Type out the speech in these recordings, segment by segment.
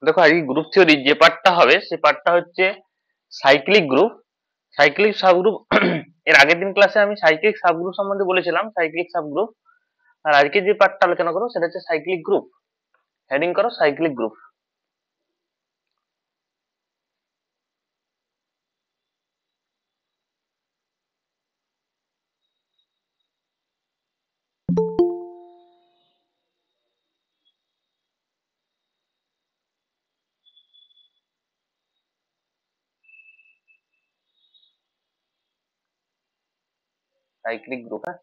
দেখো আজকে গ্রুপ থিওরির যে পার্টটা হবে সেই পার্টটা হচ্ছে সাইক্লিক গ্রুপ। সাইক্লিক সাবগ্রুপ এর আগের দিন ক্লাসে আমি সাইক্লিক সাবগ্রুপ সম্বন্ধে বলেছিলাম, সাইক্লিক সাবগ্রুপ। আর আজকে যে পার্টটা আলোচনা করবো সেটা হচ্ছে সাইক্লিক গ্রুপ। হেডিং করো সাইক্লিক গ্রুপ। সাইক্লিক গ্রুপ, হ্যাঁ।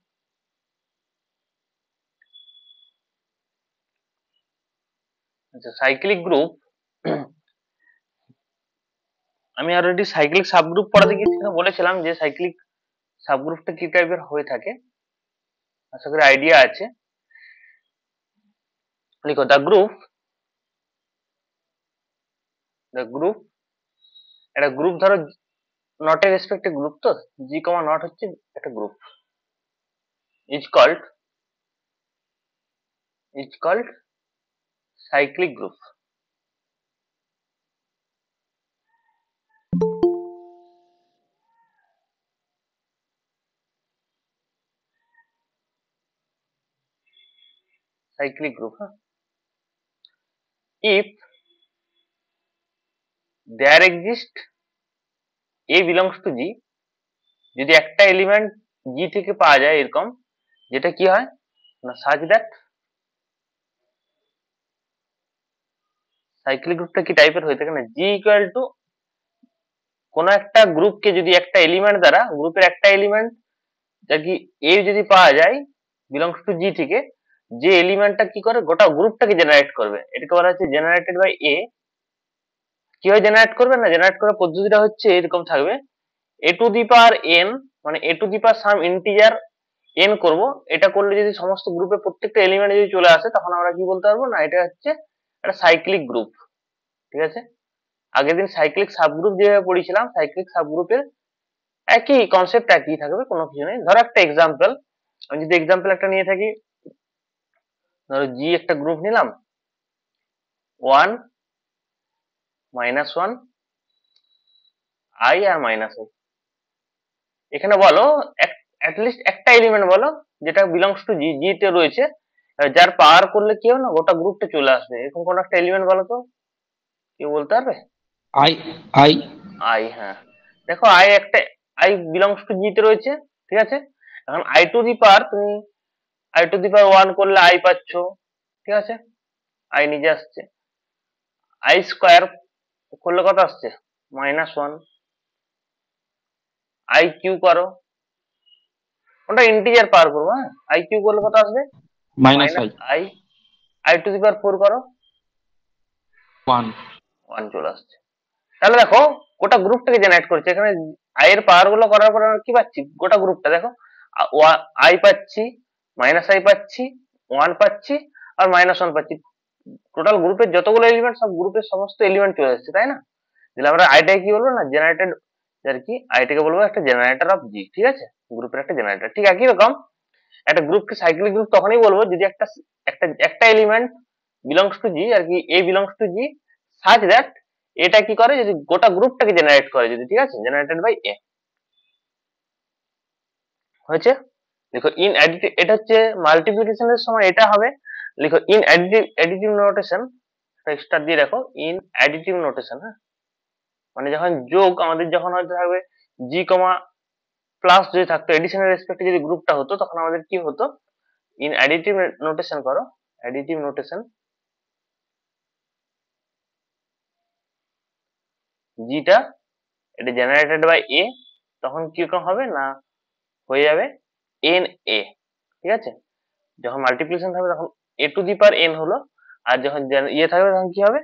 আচ্ছা, সাইক্লিক গ্রুপ আমি অলরেডি সাইক্লিক সাবগ্রুপ পড়াতে গিয়ে সেখানে বলেছিলাম যে সাইক্লিক সাবগ্রুপটা কি টাইপের হয়ে থাকে। আশা করি আইডিয়া আছে। লিখো দ্য গ্রুপ একটা গ্রুপ ধরো নটের রেসপেক্টে গ্রুপ, তো জি কমা নট হচ্ছে একটা group, is called cyclic group. Cyclic group, হ্যাঁ। if there exist a belongs to g, যদি একটা এলিমেন্ট জি থেকে পাওয়া যায় এরকম, যেটা কি হয় না such that, সাইক্লিক গ্রুপটা কি টাইপের হয়ে থাকে না জি ইকুয়াল টু কোন একটা গ্রুপকে যদি একটা এলিমেন্ট দ্বারা গ্রুপের একটা এলিমেন্ট যা কি এ যদি পাওয়া যায় বিলংস টু জি থেকে, যে এলিমেন্টটা কি করে গোটা গ্রুপটাকে জেনারেট করবে, এটাকে বলা হচ্ছে জেনারেটেড বাই এ। কিভাবে জেনারেট করবে না, জেনারেট করার পদ্ধতিটা হচ্ছে এরকম থাকবে, এ টু দি পাওয়ার এন, মানে a to the power some integer n করব। এটা করলে যদি সমস্ত গ্রুপে প্রত্যেকটা এলিমেন্ট যদি চলে আসে তখন আমরা কি বলতে পারবো না এটা হচ্ছে একটা সাইক্লিক গ্রুপ। ঠিক আছে, আগের দিন সাইক্লিক সাবগ্রুপ যেভাবে পড়েছিলাম সাইক্লিক সাবগ্রুপের একই কনসেপ্ট, একই থাকবে, কোনো কিছু নেই। ধরো একটা এক্সাম্পল, আমি যদি এক্সাম্পল একটা নিয়ে থাকি, ধরো জি একটা গ্রুপ নিলাম, 1 - 1 আই আর মাইনাস আই। এখানে বলো অ্যাটলিস্ট একটা এলিমেন্ট বলো যেটা বিলংস টু জি, জি তে রয়েছে, যার পাওয়ার করলে কি হবে না গোটা গ্রুপটা চলে আসবে, এরকম কোন একটা এলিমেন্ট বলো তো, কেউ বলতে পারবে? আই আই আই, হ্যাঁ। দেখো আই একটা, আই বিলংস টু জি তে রয়েছে, ঠিক আছে। এখন আই টু দি পাওয়ার তুমি আই টু দি পাওয়ার 1 করলে আই পাচ্ছ, ঠিক আছে, আই নিজে আসছে। আই স্কোয়ার করলে কত আসছে -1। আই কিউ করো, ওটা ইন্টিজার পাওয়ার করবো, হ্যাঁ। আই কিউ করলে কত আসবে minus minus I I. I to the power 4 করো, 1 1 চলে আসছে। তাহলে দেখো গোটা গ্রুপটাকে জেনারেট করছে এখানে। আই এর পাওয়ার গুলো করার পর আমরা কি পাচ্ছি, গোটা গ্রুপটা দেখো, আই পাচ্ছি, মাইনাস আই পাচ্ছি, 1 পাচ্ছি, আর -1 পাচ্ছি। টোটাল গ্রুপের যতগুলো এলিমেন্ট সব গ্রুপের সমস্ত এলিমেন্ট চলে আসছে, তাই না? তাহলে আমরা আইটাকে কি বলবো না জেনারেটেড, আর কি আইটাকে বলবো একটা জেনারেটর অফ জি, ঠিক আছে, গ্রুপের একটা জেনারেটর। ঠিক একই রকম একটা গ্রুপকে সাইক্লিক গ্রুপ তখনই বলবো যদি একটা একটা একটা এলিমেন্ট বিলংস টু জি, আর কি a belongs to G such that এটা কি করে যদি গোটা গ্রুপটাকে জেনারেট করে, যদি, ঠিক আছে, জেনারেটেড বাই এ হয়েছে। দেখো ইন অ্যাডিটিভ, এটা হচ্ছে মাল্টিপ্লিকেশনের সময় এটা হবে। লিখো ইন অ্যাডিটিভ নোটেশন, স্টার দিয়ে রাখো, ইন অ্যাডিটিভ নোটেশন, হ্যাঁ। মানে যখন যোগ আমাদের যখন হয়তো থাকবে জি কমা প্লাস যদি থাকতো এডিশনের রেসপেক্টে যদি গ্রুপটা হতো তখন আমাদের কি হতো, ইন অ্যাডিটিভ নোটেশন করো, অ্যাডিটিভ নোটেশন জিটা এটা জেনারেটেড বাই এ, তখন কিরকম হবে না হয়ে যাবে এন এ, ঠিক আছে। যখন মাল্টিপ্লিকেশন থাকবে তখন এ টু দি পাওয়ার এন হলো, আর যখন ইয়ে থাকবে তখন কি হবে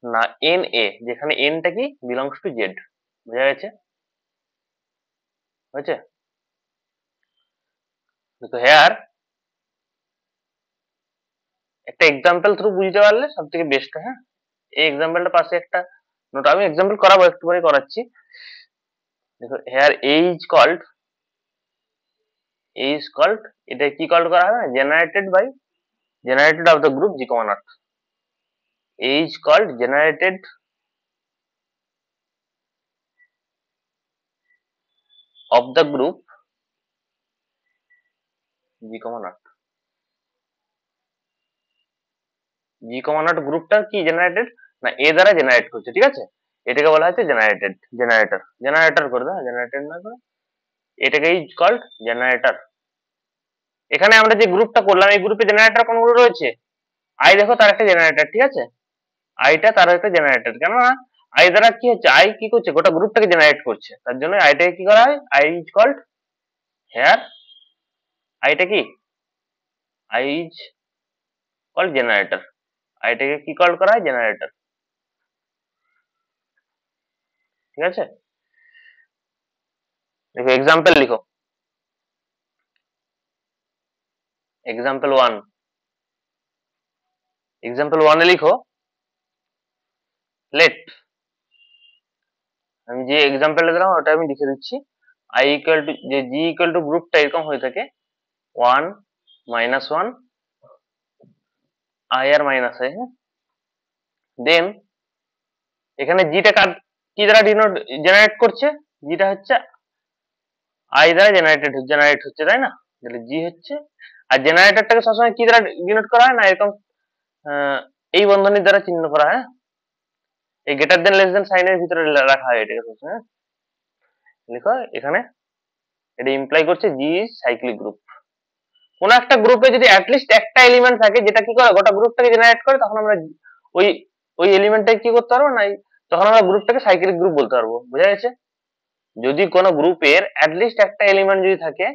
না এন এ, যেখানে এনটা কি বিলংস টু জেড। বোঝা গেছে? হয়েছে? তো হেয়ার একটা এক্সাম্পল থ্রু বুঝতে পারলে সব থেকে বেস্ট, হ্যাঁ। এই এক্সাম্পলটা পাশে একটা নোট, আমি এক্সাম্পল করাবো একটু পরে করাচ্ছি। দেখো হেয়ার এ ইজ কল্ড, এটা কি কল্ড করা হবে, generated of the group G comma not. A is called generated of the group G, not G, not গ্রুপটা কি জেনারেটেড না A দ্বারা জেনারেট করছে, ঠিক আছে, এটাকে বলা হচ্ছে জেনারেটেড, জেনারেটর করে দাও, জেনারেটেড না করে এটাকে ইজ কল্ড জেনারেটর। এখানে আমরা যে গ্রুপটা করলাম এই গ্রুপে জেনারেটর কোনগুলো রয়েছে, আই দেখো তার একটা জেনারেটর, ঠিক আছে, আইটা তার একটা জেনারেটর, কেননা আই দ্বারা কি হচ্ছে, আই কি করছে গোটা গ্রুপটাকে জেনারেট করছে, তার জন্য আইটাকে কি করা হয়, আই ইজ কল্ড হেয়ার, আইটা কি, আই ইজ কল্ড জেনারেটর, আইটাকে কি কল করা হয়, জেনারেটর, ঠিক আছে। দেখো এক্সাম্পল লিখো, এক্সাম্পল ওয়ান, এক্সাম্পল ওয়ানে লিখো লেট, আমি যে এক্সাম্পলটা দিলাম ওটা আমি লিখে দিচ্ছি, আই ইকুয়াল টু, যে জি ইকুয়াল টু গ্রুপটা এরকম হয়ে থাকে 1 -1 আই আর মাইনাস আই, হ্যাঁ, দেন এখানে জিটা কি দ্বারা জেনারেট করছে, জিটা হচ্ছে আই দ্বারা জেনারেট হচ্ছে, তাই না, তাহলে জি হচ্ছে, আর জেনারেটরটাকে সবসময় কি দ্বারা ডিনোট করা হয় না, এরকম এই বন্ধনীর দ্বারা চিহ্ন করা হয়, এই গ্রেটার দেন লেস দেন সাইনের ভিতরে রাখা হয় এটাকে সবসময়, লিখো এখানে এটা ইমপ্লাই করছে জি ইজ সাইক্লিক গ্রুপ। কোন একটা গ্রুপে যদি অ্যাটলিস্ট একটা এলিমেন্ট থাকে যেটা কি করে গোটা গ্রুপটাকে জেনারেট করে, তখন আমরা ওই ওই এলিমেন্টটাকে কি করতে পারবো না, তখন আমরা গ্রুপটাকে সাইক্লিক গ্রুপ বলতে পারবো, বোঝা গেছে। যদি কোনো গ্রুপের অ্যাটলিস্ট একটা এলিমেন্ট যদি থাকে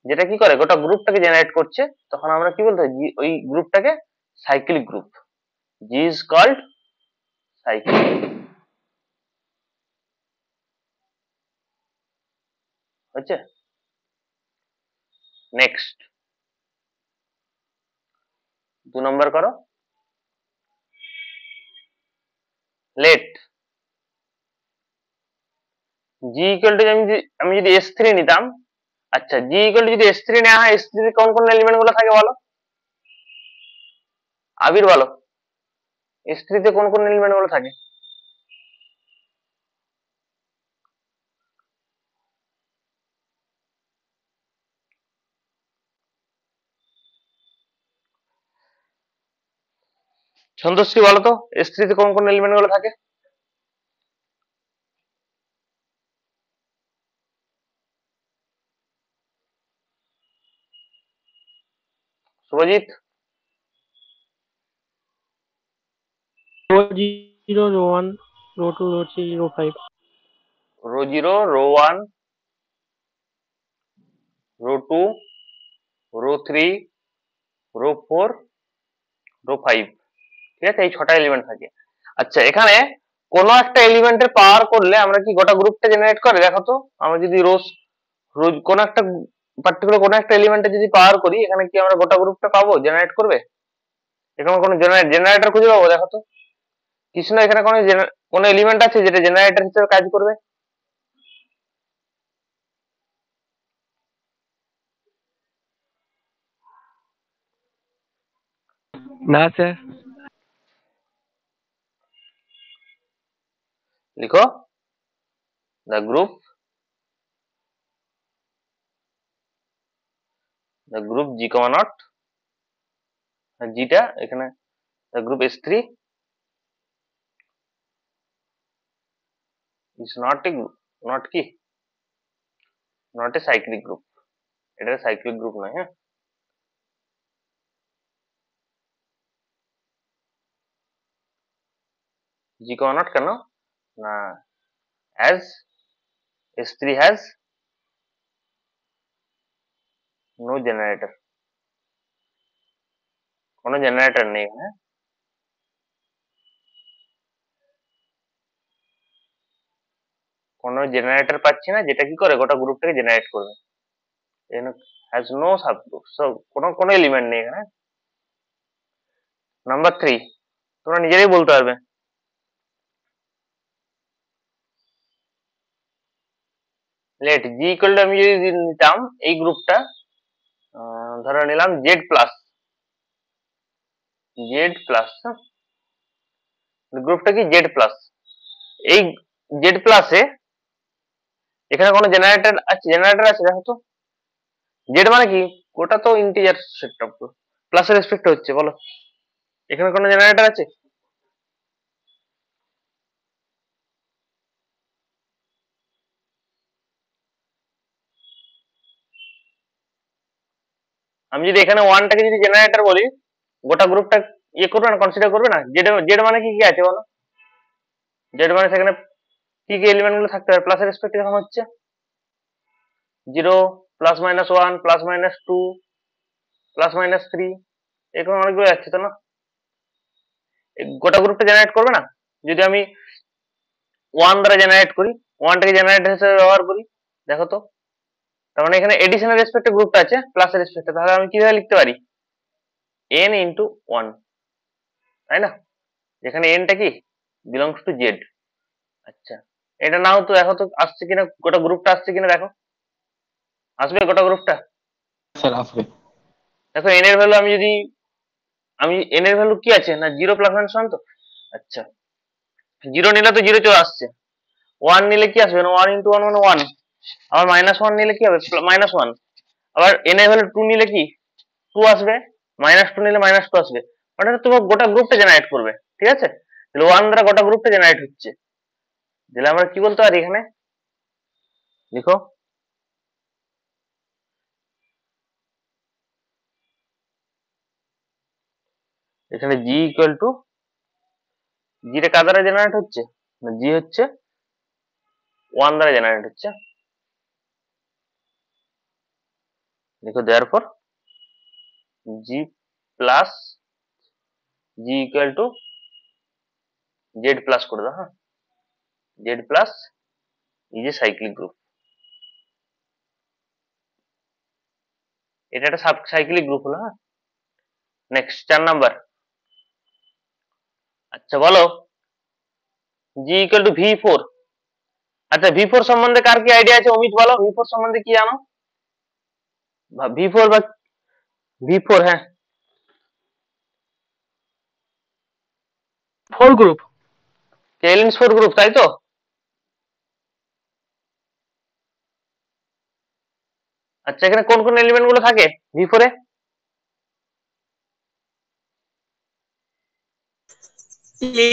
যেটা কি করে গোটা গ্রুপটাকে জেনারেট করছে, তখন আমরা কি বলতে পারি, ওই গ্রুপটাকে cyclic group, G is called cyclic, হচ্ছে। নেক্সট 2 নম্বর করো, লেট জি ইকুয়াল টু, আমি যদি S3 নিতাম, আচ্ছা জি ইকুয়াল টু যদি S3 নেওয়া হয়, S3 তে কোন কোন এলিমেন্ট গুলো থাকে বলো, আবির বলো, S3 তে কোন কোন এলিমেন্ট গুলো থাকে, সন্তোষী বলো তো S3 তে কোন কোন এলিমেন্ট গুলো থাকে, Subhajit, row 0, row 1, row 2, row 3, row 5. Row 0, row 1, row 2, row 3, row 4, row 5, ঠিক আছে, এই 6টা এলিমেন্ট থাকে। আচ্ছা এখানে কোন একটা এলিমেন্টের পাওয়ার করলে আমরা কি গোটা গ্রুপটা জেনারেট করে, দেখো তো, আমরা যদি রোজ রোজ কোন একটা পার্টিকুলার কোন একটা এলিমেন্টে যদি পাওয়ার করি, এখানে কি আমরা গোটা গ্রুপটা পাবো, জেনারেট করবে, এখানে কোন জেনারেটর খুঁজে পাবো, দেখো তো কিছু না, এখানে কোন এলিমেন্ট আছে যেটা জেনারেটর হিসেবে কাজ করবে, না স্যার। লিখো the group G, not জিটা এখানে the group S3 is not a group, not কি, not a cyclic group, এটা সাইক্লিক গ্রুপ নয়, হ্যাঁ, G, not কেন না, as S3 has no generator, কোনো জেনারেটর নেই এখানে, কোনো জেনারেটর পাচ্ছি না যেটা কি করে গোটা গ্রুপটাকে জেনারেট করবে, হ্যাজ নো সাবগ্রুপ, সো কোনো এলিমেন্ট নেই এখানে। নাম্বার 3 তোমরা নিজেরাই বলতে পারবে, লেট জি ইকুয়াল টু, আমি যদি নিতাম এই গ্রুপটা, ধরে নিলাম জেড প্লাস, গ্রুপটা কি জেড প্লাস। এই জেড প্লাসে এখানে কোনো জেনারেটর আছে দেখো তো। জেড মানে কি, ওটা তো ইন্টিজার সেটটা প্লাসের রেসপেক্টে হচ্ছে, বলো এখানে কোনো জেনারেটর আছে? আমি যদি এখানে ওয়ানটাকে যদি জেনারেটর বলি, গোটা গ্রুপটা ইয়ে করবে না, কনসিডার করবে না? জেড জেড মানে কি কি আছে বলো? জেড মানে সেখানে কি কি এলিমেন্ট গুলো থাকতে হবে প্লাসের রেসপেক্টে যখন হচ্ছে? 0, +-1, +-2, +-3, এরকম অনেকগুলো যাচ্ছে তো না? গোটা গ্রুপটা জেনারেট করবে না? যদি আমি 1 দ্বারা জেনারেট করি, 1টাকে জেনারেটর হিসেবে ব্যবহার করি, দেখো তো। তার মানে এখানে এডিশনের রেসপেক্টে গ্রুপটা আছে প্লাসের রেসপেক্টে, তাহলে আমি কিভাবে লিখতে পারি? n × 1, তাই না? যেখানে nটা কি বিলংস টু জেড। আচ্ছা, এটা নাও তো, দেখো তো আসছে কিনা, গোটা গ্রুপটা আসছে কিনা দেখো। আসবে গোটা গ্রুপটা? স্যার আসবে। দেখো n এর ভ্যালু আমি n এর ভ্যালু কি আছে না 0 +-1 তো। আচ্ছা, 0 নিলে তো 0 চলে আসছে, 1 নিলে কি আসবে না 1 × 1 মানে 1, আবার -1 নিলে কি হবে -1, আবার n এর ভ্যালু 2 নিলে কি 2 আসবে, -2 নিলে -2 আসবে। মানে তোমার গোটা গ্রুপটা জেনারেট করবে, ঠিক আছে? তাহলে 1 দ্বারা গোটা গ্রুপটা জেনারেট হচ্ছে, তাহলে আমরা কি বলতে পারি এখানে, লিখো এখানে g = জি টা কার দ্বারা জেনারেট হচ্ছে না, জি হচ্ছে 1 দ্বারা জেনারেট হচ্ছে। দেখো therefore g plus g = z plus করে দাও, হ্যাঁ, z প্লাস এই যে সাইক্লিক গ্রুপ, এটা একটা সাব সাইক্লিক গ্রুপ হলো, হ্যাঁ। Next 4 number. আচ্ছা বলো g = v4। আচ্ছা v4 সম্বন্ধে কার কি আইডিয়া আছে, অমিত বলো v4 সম্বন্ধে কি জানো? v4 বা v4, হ্যাঁ 4 গ্রুপ। কেইলিনস 4 গ্রুপ, তাই তো? আচ্ছা, এখানে কোন কোন এলিমেন্ট গুলো থাকে v4 A? A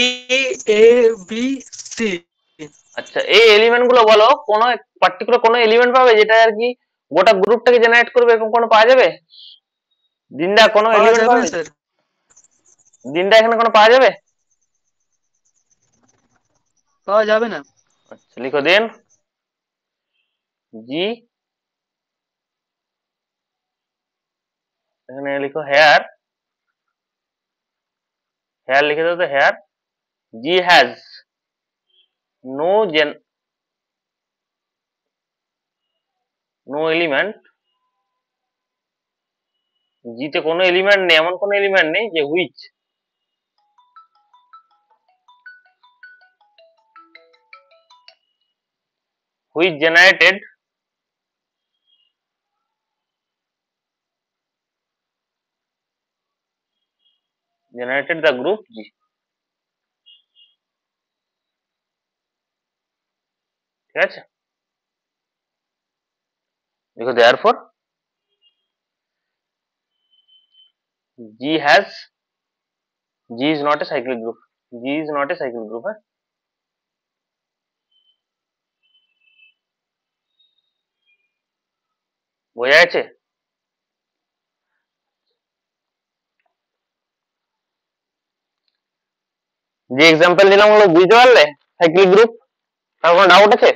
A B C. আচ্ছা, এই এলিমেন্ট গুলো বলো, কোন পার্টিকুলার কোন এলিমেন্ট পাবে যেটা আর কি গোটা গ্রুপটাকে জেনারেট করবে, এরকম কোনো পাওয়া যাবে? দিনদা কোনো পাওয়া এলিমেন্ট যাবে না পাবে? স্যার, দিনদা এখানে কোনো পাওয়া যাবে? পাওয়া যাবে না। আচ্ছা, লিখো দেন জি, এখানে লিখো হেয়ার, হেয়ার লিখে দাও তো, here G has no no element, জিতে কোনো এলিমেন্ট নেই, এমন কোনো এলিমেন্ট নেই যে which generated the group G. ঠিক আছে, দেখো therefore G has G is not a cyclic group, G is not a cyclic group, হ্যাঁ। বোঝা গেছে? যে এক্সাম্পল দিলাম ওগুলো বুঝতে পারলে? সাইক্লিক গ্রুপ, তার কোনো ডাউট আছে?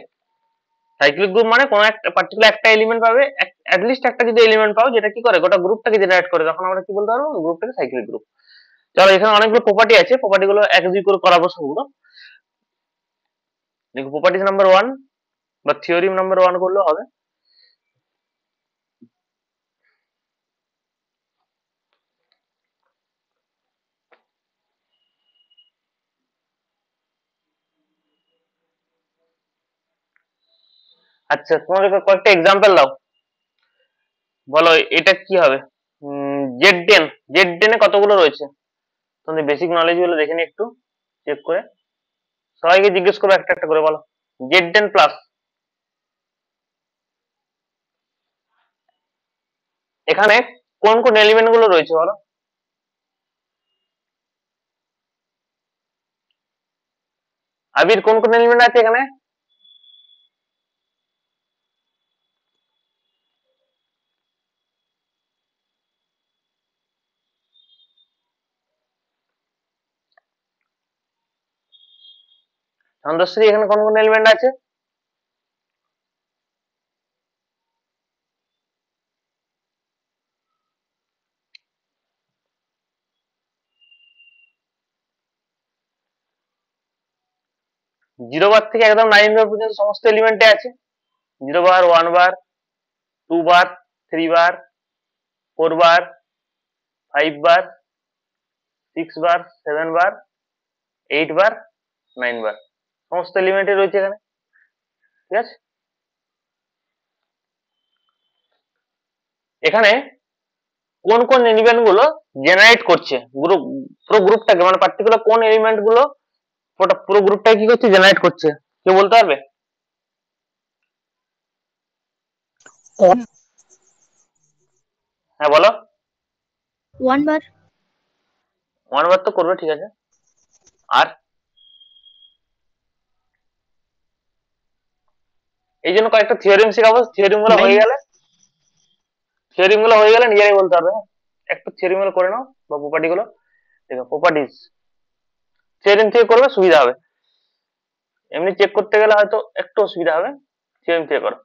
সাইক্লিক গ্রুপ মানে কোনো একটা পার্টিকুলার একটা এলিমেন্ট পাবে, লিস্ট একটা যদি এলিমেন্ট পাও যেটা কি করে গোটা গ্রুপটাকে জেনারেট করে, তখন আমরা কি বলতে পারবো, গ্রুপটাকে সাইক্লিক গ্রুপ। চলো, এখানে অনেকগুলো প্রপার্টি আছে, প্রপার্টি গুলো এক দুই করে করাবো সবগুলো। দেখো প্রপার্টিজ নাম্বার 1 বা থিওরিম নাম্বার 1 করলেও হবে। আচ্ছা, তোমাদের কয়েকটা এক্সাম্পল দাও, বলো এটা কি হবে। জেড টেন, জেড টেনে কতগুলো রয়েছে? তোমাদের বেসিক নলেজ গুলো দেখে নি একটু। চেক করে সবাইকে জিজ্ঞেস করবো একটা একটা করে, বলো Z10 প্লাস এখানে কোন কোন এলিমেন্ট গুলো রয়েছে বলো? আবির কোন কোন এলিমেন্ট আছে এখানে? চন্দ্রশ্রী এখানে কোন কোন এলিমেন্ট আছে? জিরো বার থেকে একদম 9 বার পর্যন্ত সমস্ত এলিমেন্টে আছে। 0 বার, 1 বার, 2 বার, 3 বার, 4 বার, 5 বার, 6 বার, 7 বার, 8 বার, 9 বার, সমস্ত এলিমেন্টে রয়েছে এখানে। ঠিক আছে, এখানে কোন কোন এলিমেন্ট গুলো জেনারেট করছে গ্রুপ, পুরো গ্রুপটাকে, মানে পার্টিকুলার কোন এলিমেন্ট গুলো পুরো গ্রুপটাকে কি করছে, জেনারেট করছে, কেউ বলতে পারবে? হ্যাঁ বলো। 1 বার। 1 বার তো করবে, ঠিক আছে। আর এই জন্য কয়েকটা থিওরিম শেখাবো, থিওরিম গুলো হয়ে গেলে নিজেরাই বলতে পারবে। হ্যাঁ, একটু থিওরিম গুলো করে নাও বা প্রপার্টি গুলো। দেখো প্রপার্টিজ থিওরিম থেকে করবে, সুবিধা হবে। এমনি চেক করতে গেলে হয়তো একটু অসুবিধা হবে, থিওরিম থেকে করো।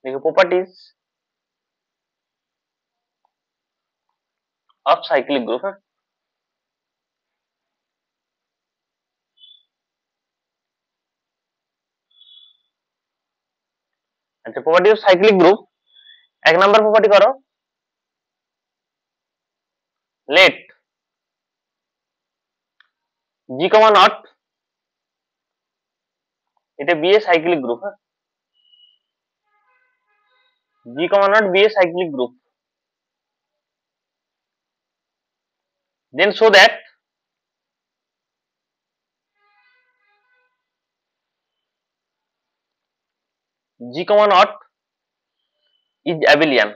দেখো প্রপার্টিজ অফ সাইক্লিক গ্রুপ। হ্যাঁ, আচ্ছা, property of cyclic group 1 number property করো, লেট জি কমা নট, এটা বি এ সাইক্লিক গ্রুপ। হ্যাঁ, G comma not be a cyclic group, then show that G comma naught is abelian।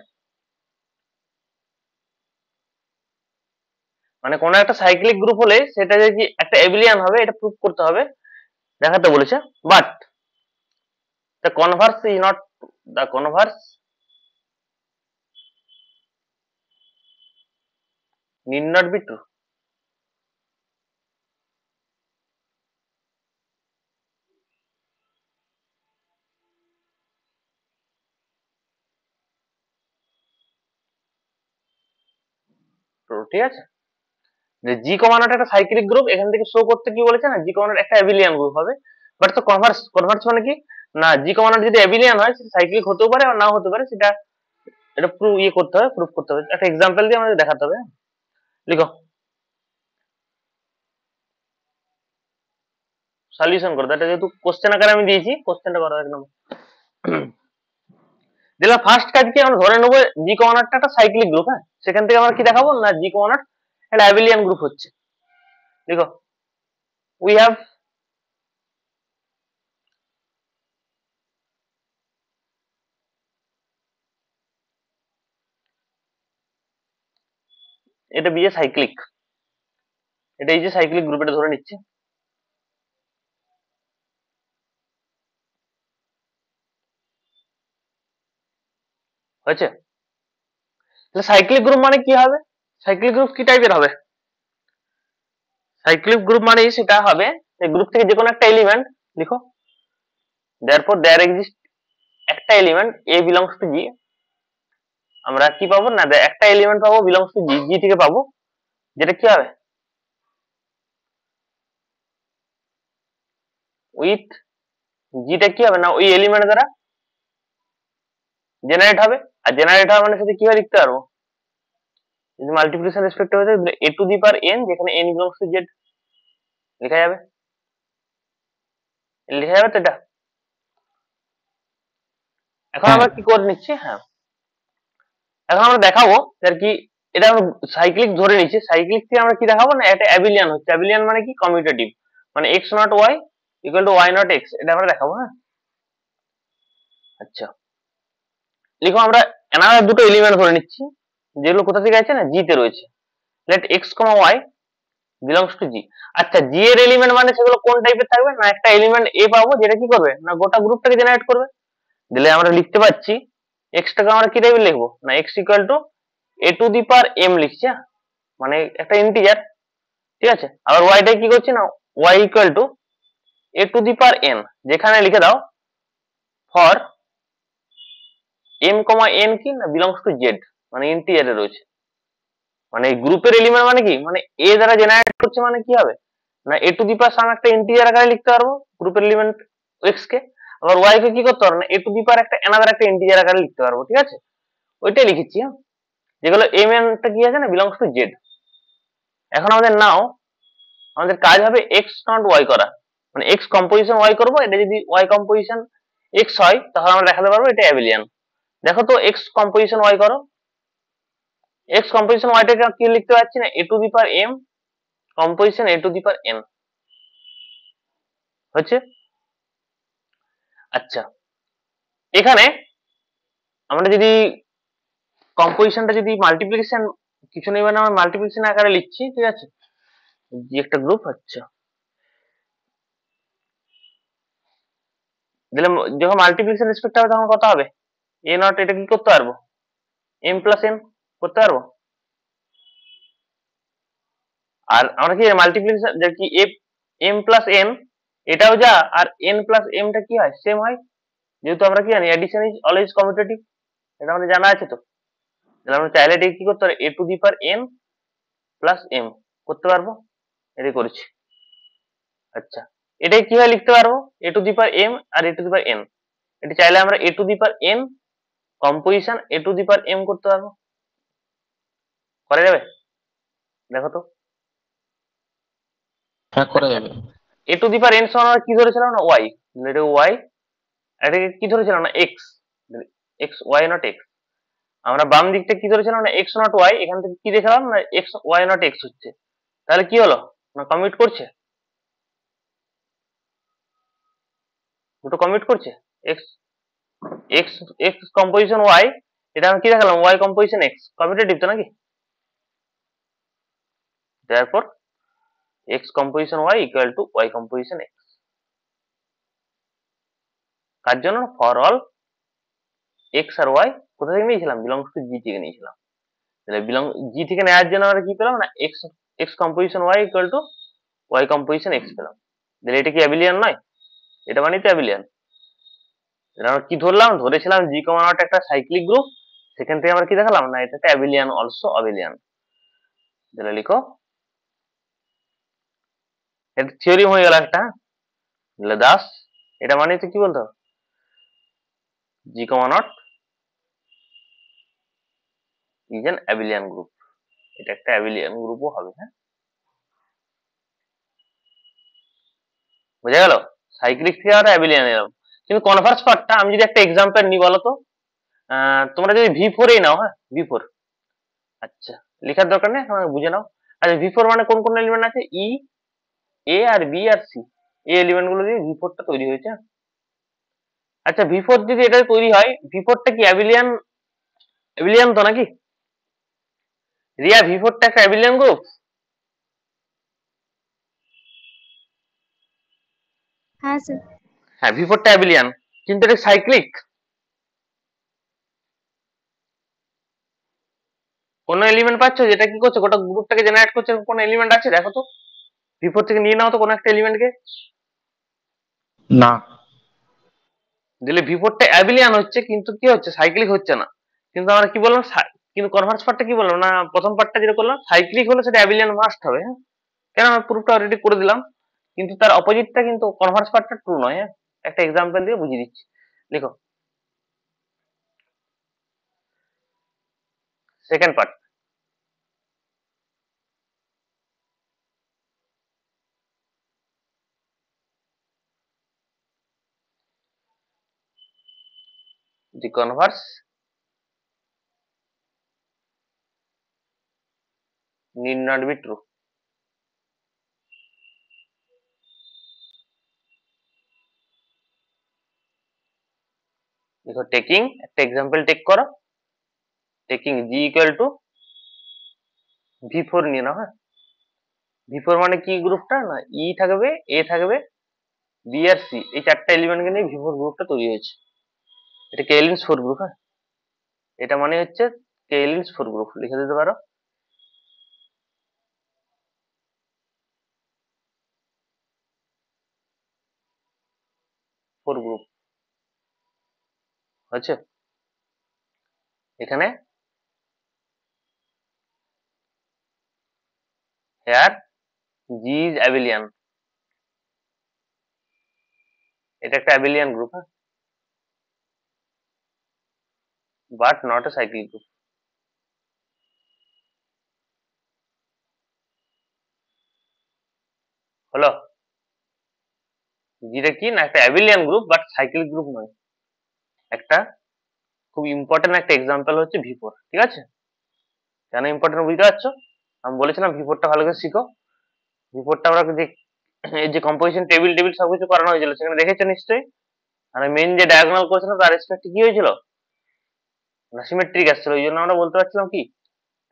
মানে কোন একটা cyclic group হলে সেটা যে কি একটা অ্যাবিলিয়ান হবে এটা প্রুভ করতে হবে, দেখাতে বলেছে। But the converse is not the converse need not be true। তো ঠিক আছে, যে জি কমা নট একটা সাইক্লিক গ্রুপ, এখান থেকে শো করতে কি বলেছে না, জি কমা নট একটা অ্যাবিলিয়ান গ্রুপ হবে। বাট তো কনভার্স, কনভার্স মানে কি না, জি কমা নট যদি অ্যাবিলিয়ান হয় সেটা সাইক্লিক হতেও পারে আর নাও হতে পারে, সেটা এটা ইয়ে করতে হবে, প্রুফ করতে হবে। একটা এক্সাম্পল দিয়ে আমাদের দেখাতে হবে। লিখো, সলিউশন করো, এটা যেহেতু কোশ্চেন আকারে আমি দিয়েছি, কোশ্চেনটা করো একদম। দিলাম ফার্স্ট কাজ কি, আমরা ধরে নেবো জি কমা নটটা একটা সাইক্লিক গ্রুপ। হ্যাঁ, সেখান থেকে আমরা কি দেখাবো না, জি কমা নট একটা অ্যাবিলিয়ান গ্রুপ হচ্ছে। দেখো উই হ্যাভ এটা বি এ সাইক্লিক, এটা এই যে সাইক্লিক গ্রুপ, এটা ধরে নিচ্ছি। হয়েছে, তাহলে সাইক্লিক গ্রুপ মানে কি হবে, সাইক্লিক গ্রুপ কি টাইপের হবে? সাইক্লিক গ্রুপ মানে সেটা হবে এই গ্রুপ থেকে যে কোনো একটা এলিমেন্ট লিখো, therefore there exists একটা এলিমেন্ট এ বিলংস টু জি। আমরা কি পাবো না, একটা এলিমেন্ট পাবো বিলংস টু জি, জি থেকে পাবো, যেটা কি হবে উইথ জিটা কি হবে না ওই এলিমেন্ট দ্বারা জেনারেট হবে। আর জেনারেট হওয়া মানে সেটা কিভাবে লিখতে পারবো, যদি মাল্টিপ্লিকেশন রেসপেক্ট হয়ে যায় এ টু দি পাওয়ার এন, যেখানে এন বিলংস টু জেড লেখা যাবে, লেখা যাবে তো এটা। এখন হ্যাঁ আমরা কি করে নিচ্ছি, হ্যাঁ এখন আমরা দেখাবো আর কি এটা আমরা সাইক্লিক ধরে নিচ্ছি, সাইক্লিক থেকে আমরা কি দেখাবো না এটা অ্যাবিলিয়ান হচ্ছে, অ্যাবিলিয়ান মানে কি কমিউটেটিভ, মানে x not y equal to y not x, এটা আমরা দেখাবো। হ্যাঁ আচ্ছা লিখো আমরা অ্যানাদার দুটো এলিমেন্ট ধরে নিচ্ছি যেগুলো কোথা থেকে আছে না জি তে রয়েছে। Let x, y belongs to G. আচ্ছা জি এর এলিমেন্ট মানে সেগুলো কোন টাইপের থাকবে না একটা এলিমেন্ট এ পাবো যেটা কি করবে না গোটা গ্রুপটাকে জেনারেট করবে। দিলে আমরা লিখতে পাচ্ছি x টাকে আমরা কি টাইপের লিখবো না x equal to a to the power m লিখছি, মানে একটা ইন্টিজার, ঠিক আছে। আবার y টা কি করছি না y equal to a to the power n, যেখানে লিখে দাও ফর m, n কি না বিলংস টু z, মানে ইন্টিজারে রয়েছে। মানে এই গ্রুপের এলিমেন্ট মানে কি মানে a দ্বারা জেনারেট করছে মানে কি হবে না a টু দি পাওয়ার সাম একটা ইন্টিজার আকারে লিখতে পারবো গ্রুপের এলিমেন্ট x কে, আবার y কে কি করতে পারবো না a টু দি পাওয়ার একটা অ্যানাদার একটা ইন্টিজার আকারে লিখতে পারবো, ঠিক আছে। ওইটাই লিখেছি, যেগুলো m টা কি আছে না বিলংস টু z। এখন আমাদের কাজ হবে x নট y করা, মানে x কম্পোজিশন y করবো, এটা যদি y কম্পোজিশন x হয় তাহলে আমরা দেখাতে পারবো এটা অ্যাবিলিয়ান। দেখো তো x কম্পোজিশন y করো, x কম্পোজিশন y টাকে কি লিখতে পাচ্ছি না a to the power m composition a to the power n হচ্ছে। আচ্ছা এখানে আমরা যদি কম্পোজিশনটা যদি মাল্টিপ্লিকেশন কিছু নেই মানে আমরা মাল্টিপ্লিকেশন আকারে লিখছি, ঠিক আছে, যে একটা গ্রুপ হচ্ছে দিলে যখন মাল্টিপ্লিকেশন রেসপেক্ট হবে তখন কত হবে এ নট, এটা কি করতে পারবো m প্লাস n করতে পারবো। আর আমরা কি মাল্টিপ্লিকেশন যে কি m প্লাস n এটাও যা আর n প্লাস m টা কি হয় সেম হয়, যেহেতু আমরা কি জানি অ্যাডিশন ইজ অলওয়েজ কমিউটেটিভ, এটা আমাদের জানা আছে তো। তাহলে আমরা চাইলে এটাকে কি করতে পারি a to the power n plus m করতে পারবো, এটাই করেছি। আচ্ছা এটাই কিভাবে লিখতে পারবো a to the power m আর a to the power n, এটা চাইলে আমরা a to the power n composition a to the power m করতে পারবো, করা যাবে দেখো তো। হ্যাঁ করা যাবে। a to the power n সমান আমরা কি ধরেছিলাম না y, এটা y, এটাকে কি ধরেছিলাম না x, x y not x। আমরা বাম দিকটা কি ধরেছিলাম না x নট y, এখান থেকে কি দেখালাম না x y নট x হচ্ছে, তাহলে কি হলো না কমিউট করছে, দুটো কমিউট করছে x x x composition y, এটা আমি কি দেখালাম y কম্পোজিশন x কমিউটেটিভ তো নাকি, therefore x composition y equal to y composition x। কার জন্য ফর অল x আর y কোথা থেকে নিয়েছিলাম বিলংস টু জি থেকে নিয়েছিলাম, তাহলে বিলং জি থেকে নেওয়ার জন্য আমরা কি পেলাম না x x composition y equal to y composition x পেলাম। তাহলে এটা কি অ্যাবিলিয়ান নয়, এটা মানে তো অ্যাবিলিয়ান। আমরা কি ধরলাম ধরেছিলাম জি কমা নট একটা সাইক্লিক গ্রুপ, সেখান থেকে আমরা কি দেখালাম না এটা অ্যাবিলিয়ান অলসো অ্যাবিলিয়ান। তাহলে লিখো এটা থিওরিম হয়ে গেল একটা, তাহলে দাস এটা মানে তো কি বলতে হবে জি comma not is an অ্যাবিলিয়ান group, এটা একটা অ্যাবিলিয়ান গ্রুপও হবে। হ্যাঁ বোঝা গেল, সাইক্লিক থেকে আমরা অ্যাবিলিয়ান এলাম। কিন্তু কনভার্স পার্টটা আমি যদি একটা এক্সাম্পল নিই বলো তো, তোমরা যদি V4 এই নাও, হ্যাঁ V4, আচ্ছা লেখার দরকার নেই তোমরা বুঝে নাও। আচ্ছা V4 মানে কোন কোন এলিমেন্ট আছে ই এ আর বি আর সি, এই এলিমেন্ট গুলো দিয়ে V4 টা তৈরি হয়েছে। আচ্ছা V4 যদি এটা তৈরি হয় V4 টা কি অ্যাবিলিয়ান, অ্যাবিলিয়ান তো নাকি রিয়া, V4 টা একটা অ্যাবিলিয়ান গ্রুপ। हाँ सर। হ্যাঁ V4 টা অ্যাবিলিয়ান, কিন্তু এটা সাইক্লিক, কোন এলিমেন্ট পাচ্ছ যেটা কি করছে গোটা গ্রুপটাকে জেনারেট করছে, কোন এলিমেন্ট আছে দেখো তো V4 থেকে নিয়ে নাও তো কোন একটা এলিমেন্টকে, না দিলে V4 টা অ্যাবিলিয়ান হচ্ছে কিন্তু কি হচ্ছে সাইক্লিক হচ্ছে না। কিন্তু আমরা কি বললাম কিন্তু কনভার্স পার্টটা কি বললাম না প্রথম পার্টটা যেটা করলাম সাইক্লিক হলে সেটা অ্যাবিলিয়ান মাস্ট হবে। হ্যাঁ কেন আমরা প্রুফটা অলরেডি করে দিলাম, কিন্তু তার অপোজিটটা কিন্তু কনভার্স পার্টটা ট্রু নয়। হ্যাঁ একটা এক্সাম্পল দিয়ে বুঝিয়ে দিচ্ছি, লিখো second part. the converse need not be true. দেখো টেকিং একটা এক্সাম্পল টেক করো, টেকিং জি ইকুয়াল টু V4 নিয়ে নাও। হ্যাঁ, V4 মানে কি গ্রুপটা না, ই থাকবে, এ থাকবে, বি আর সি, এই চারটা এলিমেন্টকে নিয়ে V4 গ্রুপটা তৈরি হয়েছে। এটা কেইলিনস 4 গ্রুপ। হ্যাঁ, এটা মানে হচ্ছে কেইলিনস 4 গ্রুপ, লিখে দিতে পারো। ফোর গ্রুপ হচ্ছে এখানে হেয়ার জি ইজ অ্যাবিলিয়ান, এটা একটা অ্যাবিলিয়ান গ্রুপ। হ্যাঁ, but not a cyclic group. হলো, জিটা কি না একটা অ্যাবিলিয়ান গ্রুপ বাট সাইক্লিক গ্রুপ নয়। একটা খুব ইম্পর্টেন্ট একটা এক্সাম্পল হচ্ছে V4। ঠিক আছে, কেন ইম্পর্টেন্ট বুঝতে পারছো? আমি বলেছিলাম V4টা ভালো করে শিখো। V4টা আমরা যে এই যে কম্পোজিশন টেবিল টেবিল সবকিছু করানো হয়েছিল সেখানে দেখেছো নিশ্চয়ই। আর মেইন যে ডায়াগোনাল করেছিলাম তার রেসপেক্টে কি হয়েছিল না সিমেট্রিক আসছিল, ওই জন্য আমরা বলতে পারছিলাম কি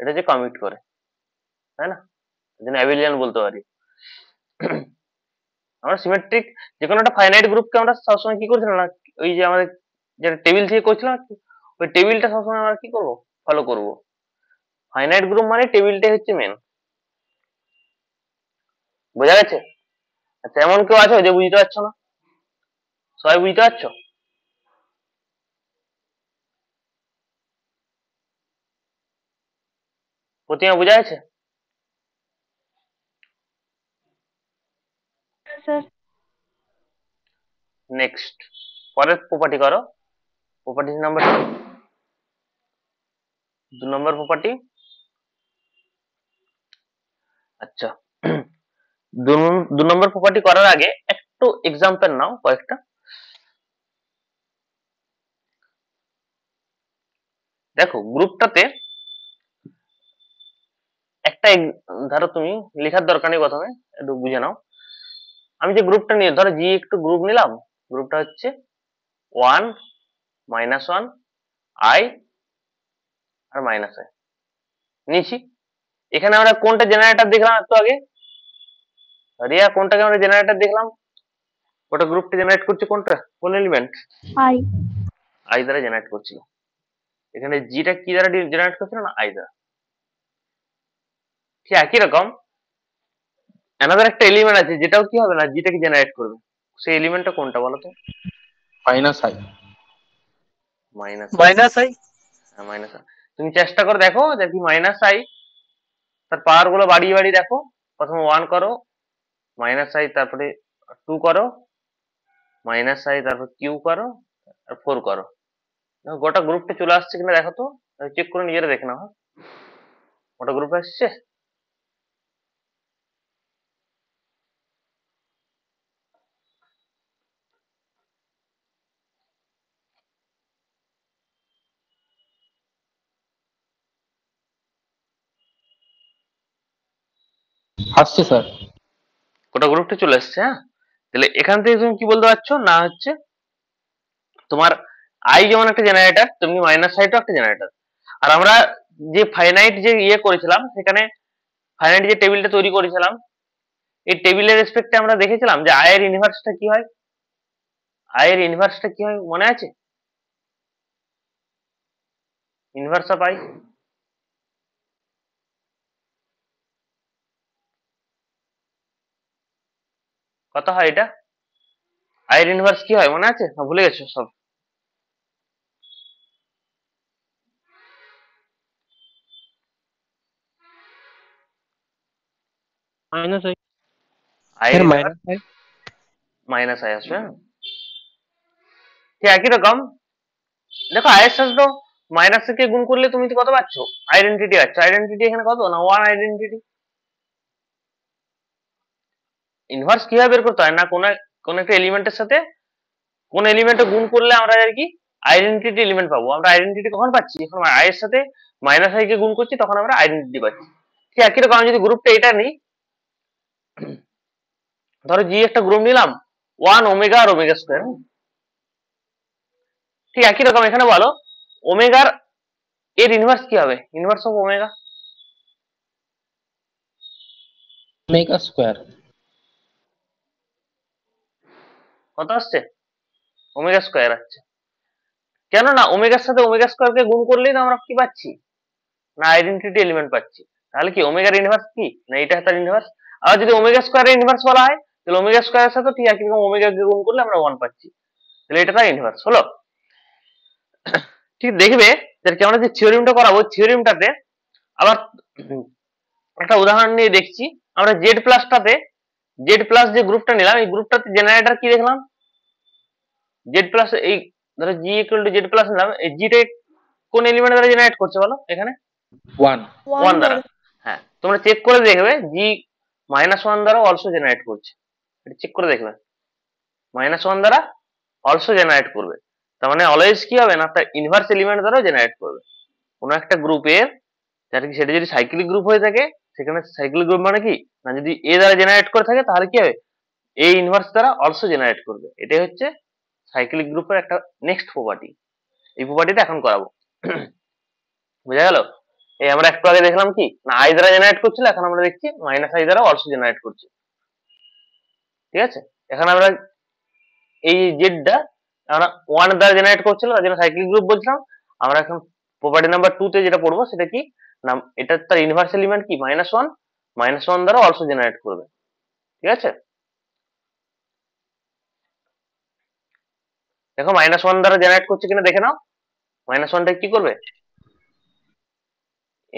এটা যে কমিট করে, তাই না, এই জন্য অ্যাবিলিয়ান বলতে পারি। আমরা সিমেট্রিক যে কোনো একটা ফাইনাইট গ্রুপকে আমরা সবসময় কি করছিলাম না, ওই যে আমাদের যেটা টেবিল থেকে করছিলাম ওই টেবিলটা সবসময় আমরা কি করবো ফলো করব। ফাইনাইট গ্রুপ মানে টেবিলটাই হচ্ছে মেন, বোঝা গেছে? আচ্ছা, এমন কেউ আছো যে বুঝতে পারছো না? সবাই বুঝতে পারছো? প্রতিমা বোঝা গেছে? স্যার। নেক্সট পরের প্রপার্টি করো, প্রপার্টি নাম্বার 2 নম্বর প্রপার্টি। আচ্ছা, দু নম্বর প্রপার্টি করার আগে একটু এক্সাম্পল নাও কয়েকটা। দেখো গ্রুপটাতে একটা ধরো তুমি লেখার দরকার নেই, প্রথমে একটু বুঝে নাও। আমি যে গ্রুপটা নিয়ে ধরো জি একটু গ্রুপ নিলাম, গ্রুপটা হচ্ছে 1 -1 i আর মাইনাস i নিয়েছি। এখানে আমরা কোনটা জেনারেটর দেখলাম একটু আগে, রিয়া কোনটাকে আমরা জেনারেটর দেখলাম, ওটা গ্রুপটা জেনারেট করছে কোনটা, কোন এলিমেন্ট? আই। i দ্বারা জেনারেট করছিল। এখানে জিটা কি দ্বারা জেনারেট করছিল না i দ্বারা। ঠিক একই রকম অ্যানাদার একটা এলিমেন্ট আছে যেটাও কি হবে না জিটাকে জেনারেট করবে, সেই এলিমেন্টটা কোনটা বলো তো? Minus I. Minus minus I. Minus I. তুমি চেষ্টা করে দেখো যে কি মাইনাস আই তার পাওয়ার গুলো বাড়িয়ে বাড়িয়ে দেখো। প্রথমে 1 করো, মাইনাস আই, তারপরে 2 করো, মাইনাস আই, তারপর কিউ করো, আর 4 করো। দেখো গোটা গ্রুপটা চলে আসছে কিনা দেখো তো, চেক করে নিজেরা দেখে নাও। হ্যাঁ, গোটা গ্রুপ আসছে। আসছে স্যার। গোটা গ্রুপটা চলে আসছে। হ্যাঁ, তাহলে এখান থেকে তুমি কি বলতে পারছো না হচ্ছে তোমার আই যেমন একটা জেনারেটর তেমনি মাইনাস আইটাও একটা জেনারেটর। আর আমরা যে ফাইনাইট যে ইয়ে করেছিলাম সেখানে ফাইনাইট যে টেবিলটা তৈরি করেছিলাম এই টেবিলের রেসপেক্টে আমরা দেখেছিলাম যে আই এর ইনভার্সটা কি হয়, আই এর ইনভার্সটা কি হয় মনে আছে? ইনভার্স অফ আই কত হয়? এটা আই এর ইনভার্স কি হয় মনে আছে না ভুলে গেছো সব? Minus I. আই স্যার এর মাইনাস আই। মাইনাস আই আসবে। হ্যাঁ? ঠিক একই রকম দেখো আই এর সাথে তো মাইনাস কে গুণ করলে তুমি তো কত পাচ্ছ? আইডেন্টিটি পাচ্ছ। আইডেন্টিটি এখানে কত না 1 আইডেন্টিটি। ইনভার্স কিভাবে বের করতে হয় না কোন একটা এলিমেন্টের সাথে কোন এলিমেন্টে গুণ করলে আমরা আর কি আইডেন্টিটি এলিমেন্ট পাবো। আমরা আইডেন্টিটি কখন পাচ্ছি? যখন আই এর সাথে মাইনাস আই কে গুণ করছি তখন আমরা আইডেন্টিটি পাচ্ছি। ঠিক একই রকম আমি যদি গ্রুপটা এটা নিই, ধরো জি একটা গ্রুপ নিলাম 1 ওমেগা আর ওমেগা স্কোয়ার। ঠিক একই রকম এখানে বলো ওমেগার এর ইনভার্স কি হবে? Inverse of omega omega square. কত আসছে? ওমেগা স্কোয়ার আসছে। কেন না ওমেগার সাথে ওমেগা স্কোয়ারকে গুণ করলেই তো আমরা কি পাচ্ছি না আইডেন্টিটি এলিমেন্ট পাচ্ছি। তাহলে কি ওমেগার ইনভার্স কি না এটা তার ইনভার্স। আর যদি ওমেগা স্কোয়ারের ইনভার্স বলা হয় তাহলে ওমেগা স্কোয়ারের সাথে ঠিক একই রকম ওমেগাকে গুণ করলে আমরা 1 পাচ্ছি, তাহলে এটা তার ইনভার্স হলো। ঠিক দেখবে যে আমরা যে থিওরিমটা করাবো থিওরিমটাতে আবার একটা উদাহরণ নিয়ে দেখছি। আমরা জেড প্লাসটাতে জেড প্লাস যে গ্রুপটা নিলাম এই গ্রুপটাতে জেনারেটর কি দেখলাম জেড প্লাস, এই ধরো জি ইকুয়াল টু জেড প্লাস নিলাম, এই জিটা কোন এলিমেন্ট দ্বারা জেনারেট করছে বলো এখানে? 1। 1 দ্বারা। হ্যাঁ তোমরা চেক করে দেখবে জি -1 দ্বারা অলসো জেনারেট করছে, এটা চেক করে দেখবে -1 দ্বারা অলসো জেনারেট করবে। তার মানে অলওয়েজ কি হবে না তার ইনভার্স এলিমেন্ট দ্বারাও জেনারেট করবে। কোনো একটা গ্রুপের যার কি সেটা যদি সাইক্লিক গ্রুপ হয়ে থাকে সেখানে সাইক্লিক গ্রুপ মানে কি না যদি এ দ্বারা জেনারেট করে থাকে তাহলে কি হবে এ ইনভার্স দ্বারা অলসো জেনারেট করবে। এটাই হচ্ছে সাইক্লিক গ্রুপের একটা নেক্সট প্রপার্টি। এই প্রপার্টিটা এখন করাবো। বুঝা গেল? এই আমরা একটু আগে দেখলাম কি না আই দ্বারা জেনারেট করছিল, এখন আমরা দেখছি মাইনাস আই দ্বারা অলসো জেনারেট করছে। ঠিক আছে, এখন আমরা এই জেডটা আমরা 1 দ্বারা জেনারেট করছিল তার জন্য সাইক্লিক গ্রুপ বলছিলাম। আমরা এখন প্রপার্টি নাম্বার 2 তে যেটা পড়বো সেটা কি না এটা তার ইনভার্স এলিমেন্ট কি -1, -1 দ্বারা অলসো জেনারেট করবে। ঠিক আছে, দেখো -1 দ্বারা জেনারেট করছে কিনা দেখে নাও। -1টা কি করবে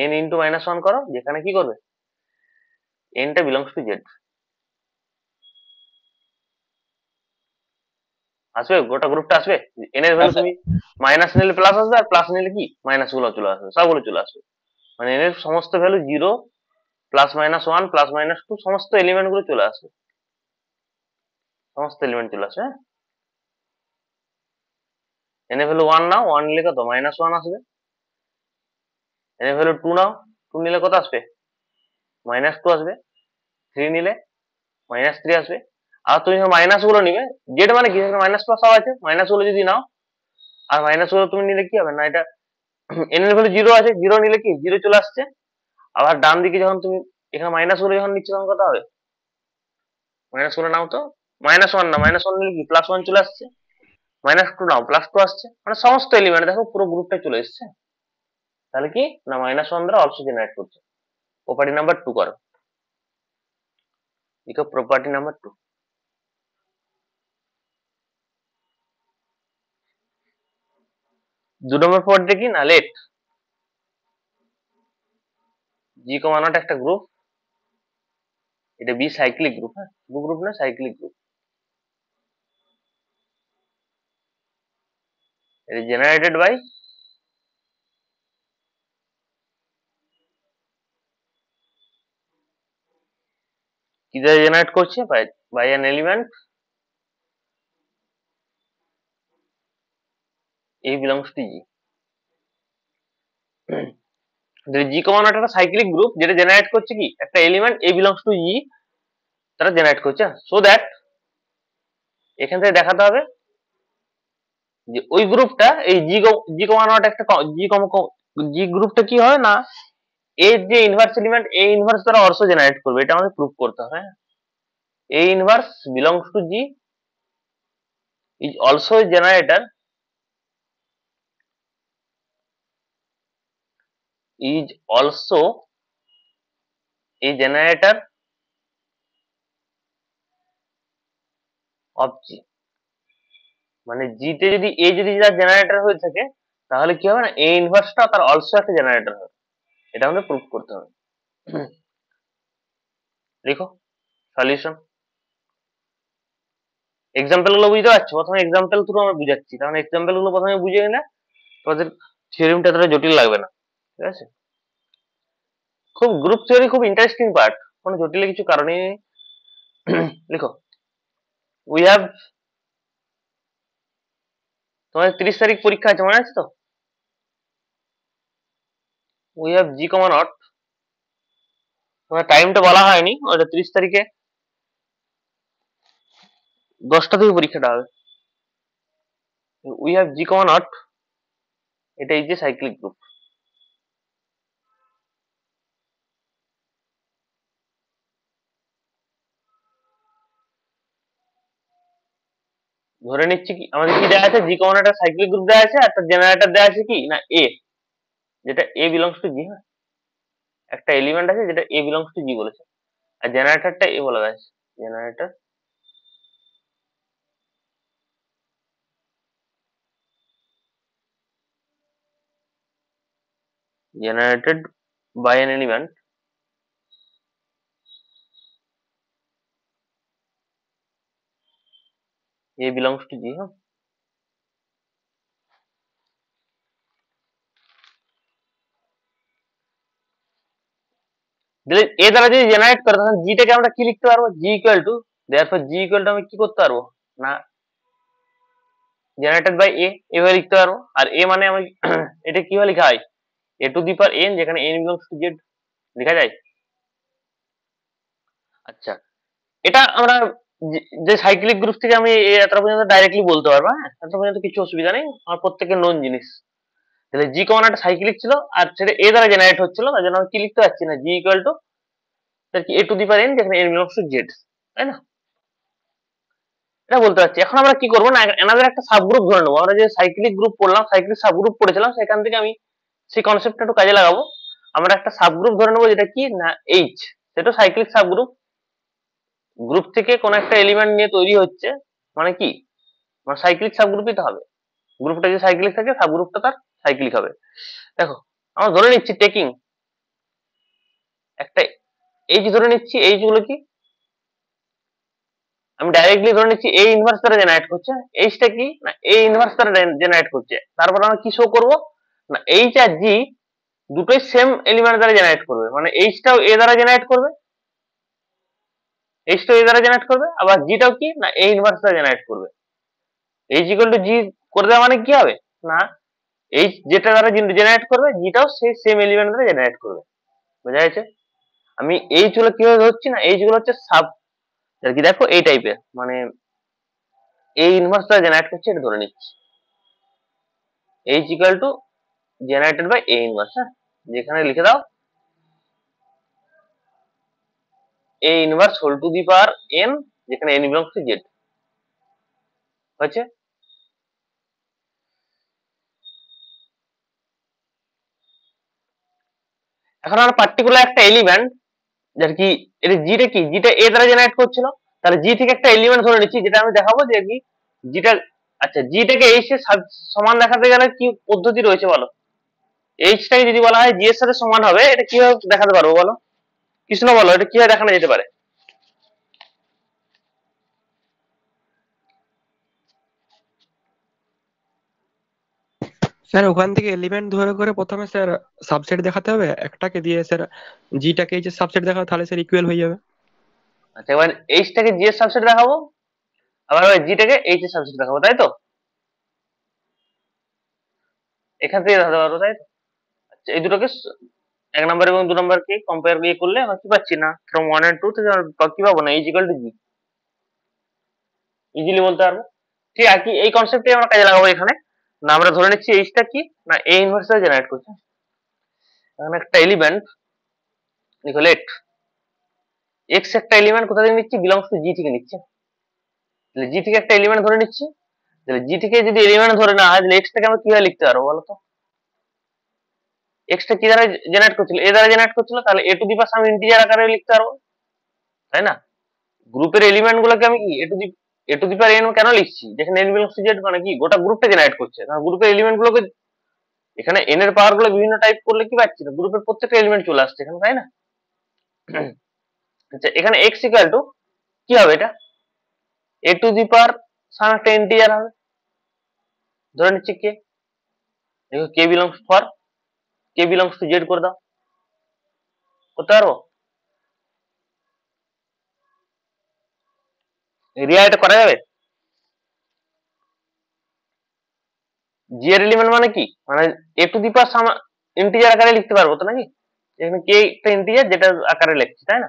n ইন্টু -1 করো, যেখানে কি করবে n টা বিলংস টু জেড আসবে, গোটা গ্রুপটা আসবে। n এর ভ্যালু তুমি মাইনাস নিলে প্লাস আসবে আর প্লাস নিলে কি মাইনাস গুলো চলে আসবে, সবগুলো চলে আসবে। মানে n এর সমস্ত ভ্যালু 0 +-1 +-2 সমস্ত এলিমেন্ট গুলো চলে আসবে, সমস্ত এলিমেন্ট চলে আসবে। হ্যাঁ n এর ভ্যালু 1 নাও, 1 নিলে কত -1 আসবে। n এর ভ্যালু 2 নাও, 2 নিলে কত আসবে -2 আসবে। 3 নিলে -3 আসবে। আর তুমি মাইনাস গুলো নিবে, জেড মানে কি মাইনাস প্লাস সব আছে, মাইনাস গুলো যদি নাও আর মাইনাস গুলো তুমি নিলে কি হবে না এটা n এর ভ্যালু 0 আছে, 0 নিলে কি 0 চলে আসছে। আবার ডান দিকে যখন তুমি এখানে মাইনাস গুলো যখন নিচ্ছ তখন কত হবে মাইনাস গুলো নাও তো -1 না -1 নিলে কি +1 চলে আসছে। -2 নাও +2 আসছে, মানে সমস্ত এলিমেন্ট দেখো পুরো গ্রুপটা চলে এসছে। তাহলে কি না -1 দ্বারা অলসো জেনারেট করছে। প্রপার্টি নাম্বার 2 করো, লিখো প্রপার্টি নাম্বার 2। 2 নম্বর প্রপার্টি কি না লেট জি নট একটা গ্রুপ, এটা বি সাইক্লিক গ্রুপ। হ্যাঁ গ্রুপ না cyclic group, it is generated by কি দ্বারা জেনারেট করছে by an element a belongs to g। G not একটা সাইক্লিক গ্রুপ যেটা জেনারেট করছে কি একটা এলিমেন্ট a belongs to g, তারা জেনারেট করছে। সো দ্যাট এখান থেকে দেখাতে হবে যে ওই গ্রুপটা এই জি নট একটা জি গ্রুপটা কি হয় না এর যে ইনভার্স এলিমেন্ট এ ইনভার্স দ্বারা অলসো জেনারেট করবে, এটা আমাদের প্রুফ করতে হবে। A inverse belongs to G is also generator is also a generator of G। মানে জি তে যদি এ যদি তার জেনারেটর হয়ে থাকে তাহলে কি হবে না এ ইনভার্সটা তার অলসো একটা জেনারেটর হবে, এটা আমাদের প্রুফ করতে হবে। দেখো সলিউশন এক্সাম্পল গুলো বুঝতে পারছো, প্রথমে এক্সাম্পল থ্রু আমরা বুঝাচ্ছি, কারণ এক্সাম্পল গুলো প্রথমে বুঝে নিলে তোমাদের থিওরিমটা এতটা জটিল লাগবে না। ঠিক আছে, খুব গ্রুপ থিওরি খুব ইন্টারেস্টিং পার্ট, কোনো জটিল কিছু কারণে নেই। লিখো উই হ্যাভ, তোমাদের 30 তারিখ পরীক্ষা আছে মনে আছে তো? we have g, not তোমার টাইমটা বলা হয়নি, ওটা 30 তারিখে 10টা থেকে পরীক্ষাটা হবে। We have G comma not, এটা এই যে সাইক্লিক গ্রুপ। ধরে নিচ্ছি কি আমাদের কি দেওয়া আছে, জি কমন একটা সাইক্লিক গ্রুপ দেওয়া আছে, একটা জেনারেটর দেওয়া আছে কি না এ, যেটা এ বিলংস টু জি। হ্যাঁ, একটা এলিমেন্ট আছে যেটা এ বিলংস টু জি বলেছে, আর জেনারেটরটা এ বলা আছে। Generator generated by an element a belongs to G। হ্যাঁ, দিলে এ দ্বারা যদি জেনারেট করে তখন জিটাকে আমরা কি লিখতে পারবো, G equal to, therefore G equal to আমি কি করতে পারবো না জেনারেটেড বাই এ, এভাবে লিখতে পারবো। আর এ মানে আমি এটা কিভাবে লেখা হয়, এ টু দি পাওয়ার এন, যেখানে এন বিলংস টু জেড লেখা যায়। আচ্ছা, এটা আমরা যে সাইক্লিক গ্রুপ থেকে আমি এতটা পর্যন্ত ডাইরেক্টলি বলতে পারবো। হ্যাঁ, এতটা পর্যন্ত কিছু অসুবিধা নেই, আমার প্রত্যেকের নোন জিনিস। তাহলে জি কমন একটা সাইক্লিক ছিল, আর সেটা এ দ্বারা জেনারেট হচ্ছিল, তার জন্য আমি কি লিখতে পারছি না জি ইকুয়াল টু কি এ টু দি পাওয়ার এন, যেখানে এন বিলংস টু জেড, তাই না? এটা বলতে পারছি। এখন আমরা কি করবো না, এনাদের একটা সাবগ্রুপ ধরে নেবো। আমরা যে সাইক্লিক গ্রুপ পড়লাম, সাইক্লিক সাবগ্রুপ পড়েছিলাম, সেখান থেকে আমি সেই কনসেপ্টটা একটু কাজে লাগাবো। আমরা একটা সাবগ্রুপ ধরে নেবো, যেটা কি না এইচ, সেটা সাইক্লিক সাবগ্রুপ। গ্রুপ থেকে কোন একটা এলিমেন্ট নিয়ে তৈরি হচ্ছে, মানে কি, মানে সাইক্লিক সাবগ্রুপই তো হবে। গ্রুপটা যদি সাইক্লিক থাকে, সাবগ্রুপটা তার সাইক্লিক হবে। দেখো, আমরা ধরে নিচ্ছি টেকিং একটা এইচ ধরে নিচ্ছি, এইচ গুলো কি আমি ডাইরেক্টলি ধরে নিচ্ছি এ ইনভার্স দ্বারা জেনারেট করছে। এইচটা কি না এ ইনভার্স দ্বারা জেনারেট করছে। তারপর আমরা কি শো করবো না এইচ আর জি দুটোই সেম এলিমেন্ট দ্বারা জেনারেট করবে, মানে এইচটাও এ দ্বারা জেনারেট করবে, এইচটাও এ দ্বারা জেনারেট করবে, আবার জিটাও কি না এ ইনভার্স দ্বারা জেনারেট করবে। এইচ ইকুয়াল টু জি করে দেওয়া মানে কি হবে না এইচ যেটা দ্বারা জেনারেট করবে, জিটাও সেই সেম এলিমেন্ট দ্বারা জেনারেট করবে। বোঝা গেছে? আমি এইচ গুলো কিভাবে ধরছি না, এইচ গুলো হচ্ছে সাব আর কি, দেখো এই টাইপের, মানে এই ইনভার্স দ্বারা জেনারেট করছে এটা ধরে নিচ্ছি। H equal to generated by a inverse. হ্যাঁ, যেখানে লিখে দাও a inverse whole to the power n, যেখানে এন বিলংস টু জেড হয়েছে। এখন আমরা পার্টিকুলার একটা এলিমেন্ট, যার কি এটা জিটা কি জিটা এ দ্বারা জেনারেট করছিল, তাহলে জি থেকে একটা এলিমেন্ট ধরে নিচ্ছি, যেটা আমি দেখাবো যে কি জিটা। আচ্ছা, জিটাকে এইচ এর সমান দেখাতে গেলে কি পদ্ধতি রয়েছে বলো? এইচটাকে যদি বলা হয় জি এর সাথে সমান হবে, এটা কিভাবে দেখাতে পারবো বলো? কৃষ্ণ বলো, এটা কিভাবে দেখানো যেতে পারে? স্যার ওখান থেকে এলিমেন্ট ধরে করে প্রথমে স্যার সাবসেট দেখাতে হবে, একটাকে দিয়ে স্যার জিটাকে যে সাবসেট দেখাবে, তাহলে স্যার ইকুয়াল হয়ে যাবে। আচ্ছা, এবার এইচটাকে জি এর সাবসেট দেখাবো, আবার জিটাকে এইচ এর সাবসেট দেখাবো, তাই তো? এখান থেকে দেখাতে পারবো, তাই তো? আচ্ছা, এই দুটোকে এক নম্বর এবং 2 নম্বরকে কম্পেয়ার করলে আমরা কি পাচ্ছি না, ফ্রম 1 and 2 থেকে আমরা কি পাবো না এইচ ইকুয়াল টু জি, ইজিলি বলতে পারবো। ঠিক আছে, এই কনসেপ্টে আমরা কাজে লাগাবো এখানে। না আমরা ধরে নিচ্ছি এইচটা কি না এ ইনভার্স দ্বারা জেনারেট করছে। এখানে একটা এলিমেন্ট লিখো লেট এক্স, একটা এলিমেন্ট কোথা থেকে নিচ্ছি, বিলংস টু জি থেকে নিচ্ছি। তাহলে জি থেকে একটা এলিমেন্ট ধরে নিচ্ছি, তাহলে জি থেকে যদি এলিমেন্ট ধরে না হয়, তাহলে এক্স টাকে আমরা কিভাবে লিখতে পারবো বলো তো? এক্স টা কি দ্বারা জেনারেট করছিল, এ দ্বারা জেনারেট করছিল, তাহলে এ টু দি পাওয়ার আমি ইন্টিজার আকারে লিখতে পারবো, তাই না? গ্রুপের এলিমেন্ট গুলোকে আমি কি এ টু দি পাওয়ার এন কেন লিখছি, যেখানে এন বিলংস টু জেড, মানে কি গোটা গ্রুপটা জেনারেট করছে। কারণ গ্রুপের এলিমেন্ট গুলোকে এখানে এন এর পাওয়ার গুলো বিভিন্ন টাইপ করলে কি পাচ্ছি না, গ্রুপের প্রত্যেকটা এলিমেন্ট চলে আসছে এখানে, তাই না? আচ্ছা, এখানে এক্স ইকুয়াল টু কি হবে, এটা এ টু দি পাওয়ার সাম একটা ইন্টিজার হবে, ধরে নিচ্ছি কে, দেখো কে বিলংস টু জেড করে দাও, করতে পারবো? রিয়া এটা করা যাবে? জি এর এলিমেন্ট মানে কি, মানে a to the power some integer আকারে লিখতে পারবো তো নাকি? এখানে কে একটা ইন্টিজার যেটা আকারে লিখছি, তাই না?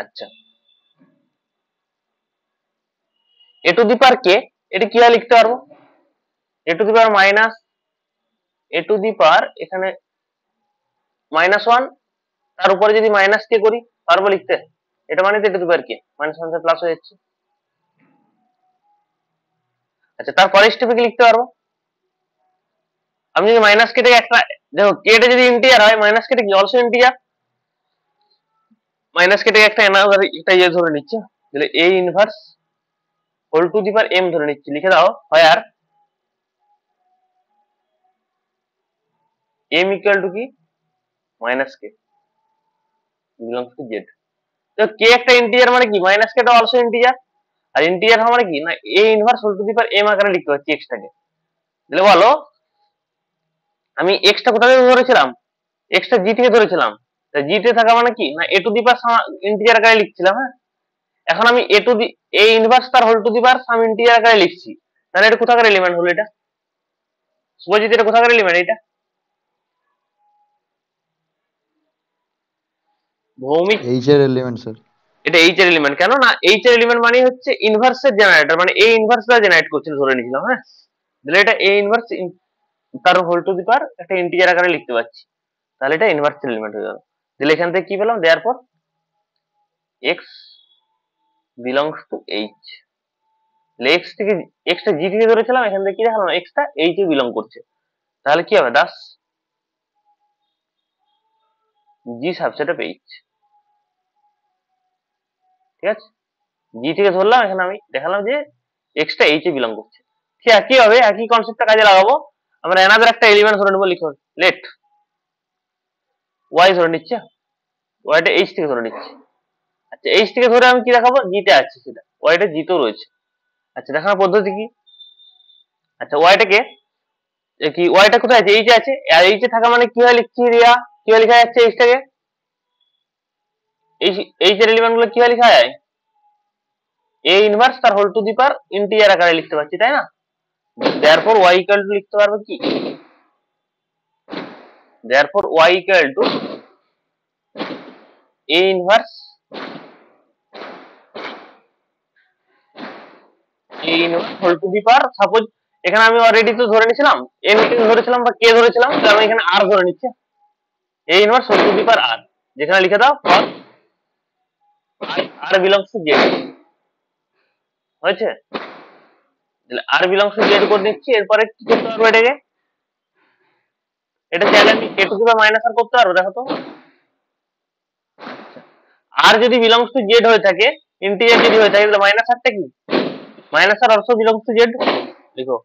আচ্ছা, এ টু দি পাওয়ার কে, এটা কিভাবে লিখতে পারবো? A to the power minus a to the power এখানে -1, তার উপরে যদি মাইনাস কে করি পারবো লিখতে? এটা মানে তো এ to the power K, -1 plus হয়ে যাচ্ছে। আচ্ছা, তারপরে স্টেপে কি লিখতে পারবো? আমি যদি মাইনাস কে থেকে একটা, দেখো কেটা যদি ইন্টিজার হয় মাইনাস কেটা কি অলসো ইন্টিজার, মাইনাস কে থেকে একটা অ্যানাদার একটা ইয়ে ধরে নিচ্ছি, তাহলে a inverse whole to the power m ধরে নিচ্ছি, লিখে দাও হোয়ার এম ইকুয়াল টু কি minus k belongs to Z. তো কে একটা ইন্টিজার মানে কি মাইনাস কেটা অলসো ইন্টিজার, আর ইন্টিজার হওয়া মানে কি না a inverse whole to the power m আকারে লিখতে পারছি এক্সটাকে। তাহলে বলো আমি এক্সটা কোথা থেকে ধরেছিলাম, এক্সটা জি থেকে ধরেছিলাম, জি তে থাকা মানে কি না a to the power integer আকারে লিখছিলাম। হ্যাঁ, এখন আমি a to the a inverse তার whole to the power some integer আকারে লিখছি, তাহলে এটা কোথাকার এলিমেন্ট হলো? এটা শুভজিৎ এটা কোথাকার এলিমেন্ট? এটা ভৌমিক এইচ এর এলিমেন্ট স্যার। এটা এইচ এর এলিমেন্ট, কেন না এইচ এর এলিমেন্ট মানে হচ্ছে ইনভার্সের জেনারেটর, মানে এ ইনভার্স দ্বারা জেনারেট করছিল ধরে নিয়েছিলাম। হ্যাঁ, তাহলে এটা এ ইনভার্স তার হোল টু দি পাওয়ার একটা ইন্টিজার আকারে লিখতে পাচ্ছি, তাহলে এটা ইনভার্স এলিমেন্ট হয়ে গেল। তাহলে এখান থেকে কি পেলাম, therefore x belongs to H. X থেকে এক্সটা জি থেকে ধরেছিলাম, এখান থেকে কি দেখালাম এক্সটা এইচ এ বিলং করছে, তাহলে কি হবে দাস জি সাবসেট অফ এইচ। ঠিক আছে, জি থেকে ধরলাম, এখানে আমি দেখালাম যে এক্সটা এইচ এ বিলং করছে। ঠিক আছে, কি হবে একই কনসেপ্টটা কাজে লাগাবো, আমরা অ্যানাদার একটা এলিমেন্ট ধরে নেবো, লিখো লেট ওয়াই ধরে নিচ্ছে, ওয়াইটা এইচ থেকে ধরে নিচ্ছে। আচ্ছা, এইচ থেকে ধরে আমি কি দেখাবো, জিতে আছে সেটা, ওয়াইটা জিতেও রয়েছে। আচ্ছা, দেখানোর পদ্ধতি কি? আচ্ছা, ওয়াইটাকে কি ওয়াইটা কোথায় আছে, এইচে আছে, আর এইচে থাকা মানে কি হয় লিখছি রিয়া, কি হয় লেখা যাচ্ছে এইচটাকে, এইচ এর এলিমেন্ট গুলো কি হয় লেখা যায় এ ইনভার্স তার whole to the power integer আকারে লিখতে পারছি, তাই না? দেয়ারফর ওয়াই ইকুয়াল টু লিখতে পারবো কি, therefore y equal to a inverse whole to the power, suppose এখানে আমি অলরেডি তো ধরে নিয়েছিলাম এম ধরেছিলাম বা কে ধরেছিলাম, তো আমি এখানে আর ধরে নিচ্ছি, a inverse whole to the power r, যেখানে লিখে দাও for r belongs to Z. হয়েছে, আর বিলংস টু জেড করে নিচ্ছি। এরপরে কি করতে পারবো এটাকে, এটা চাইলে আমি কে টু দি পাওয়ার মাইনাস আর করতে পারবো, দেখো তো। আর যদি বিলংস টু জেড হয়ে থাকে, ইন্টিজার যদি হয়ে থাকে, তাহলে মাইনাস আরটা কি minus are also belongs to Z, লিখো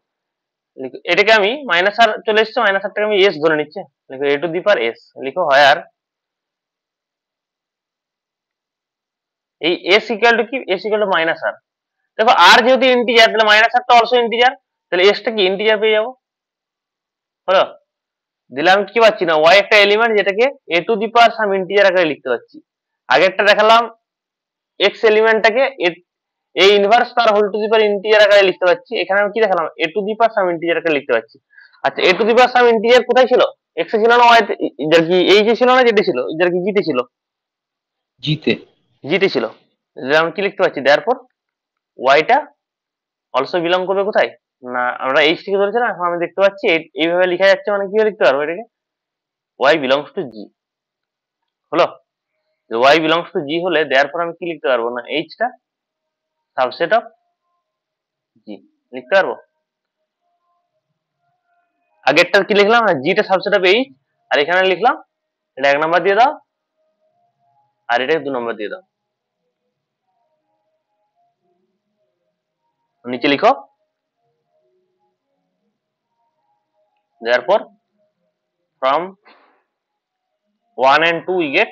লিখো এটাকে আমি মাইনাস আর চলে এসছে, মাইনাস আরটাকে আমি এস ধরে নিচ্ছি, লিখো এ টু দি পাওয়ার এস, লিখো হয় আর এই এস ইকুয়াল টু কি, এস ইকুয়াল টু মাইনাস আর। দেখো আর যেহেতু ইন্টিজার, তাহলে মাইনাস আরটা অলসো ইন্টিজার, তাহলে এসটা কি ইন্টিজার পেয়ে যাবো। হলো, দিলে আমি কি পাচ্ছি না ওয়াই একটা এলিমেন্ট যেটাকে এ to the power some integer আকারে লিখতে পাচ্ছি। আগেরটা দেখালাম এক্স এলিমেন্টটাকে এ ইনভার্স তার whole to the power integer আকারে লিখতে পাচ্ছি, এখানে আমি কি দেখালাম এ to the power some integer আকারে লিখতে পাচ্ছি। আচ্ছা, এ to the power some integer কোথায় ছিল, এক্স এ ছিল না ওয়াই যার কি এই যে ছিল না যেটা ছিল যার কি জিতে ছিল, জিতে। জিতে ছিল, আমি কি লিখতে পাচ্ছি দেয়ারফর ওয়াইটা অলসো বিলং করবে কোথায় না, আমরা এইচ থেকে ধরেছিলাম, এখন আমি দেখতে পাচ্ছি এইভাবে লেখা যাচ্ছে, মানে কিভাবে লিখতে পারবো এটাকে ওয়াই বিলংস টু জি। হলো, ওয়াই বিলংস টু জি হলে দেয়ারফর আমি কি লিখতে পারবো না এইচটা সাবসেট অফ জি লিখতে পারবো। আগেরটা কি লিখলাম, জিটা সাবসেট অফ এইচ, আর এখানে লিখলাম এটা 1 নাম্বার দিয়ে দাও, আর এটা 2 নাম্বার দিয়ে দাও। নিচে লিখো therefore from 1 and 2 we get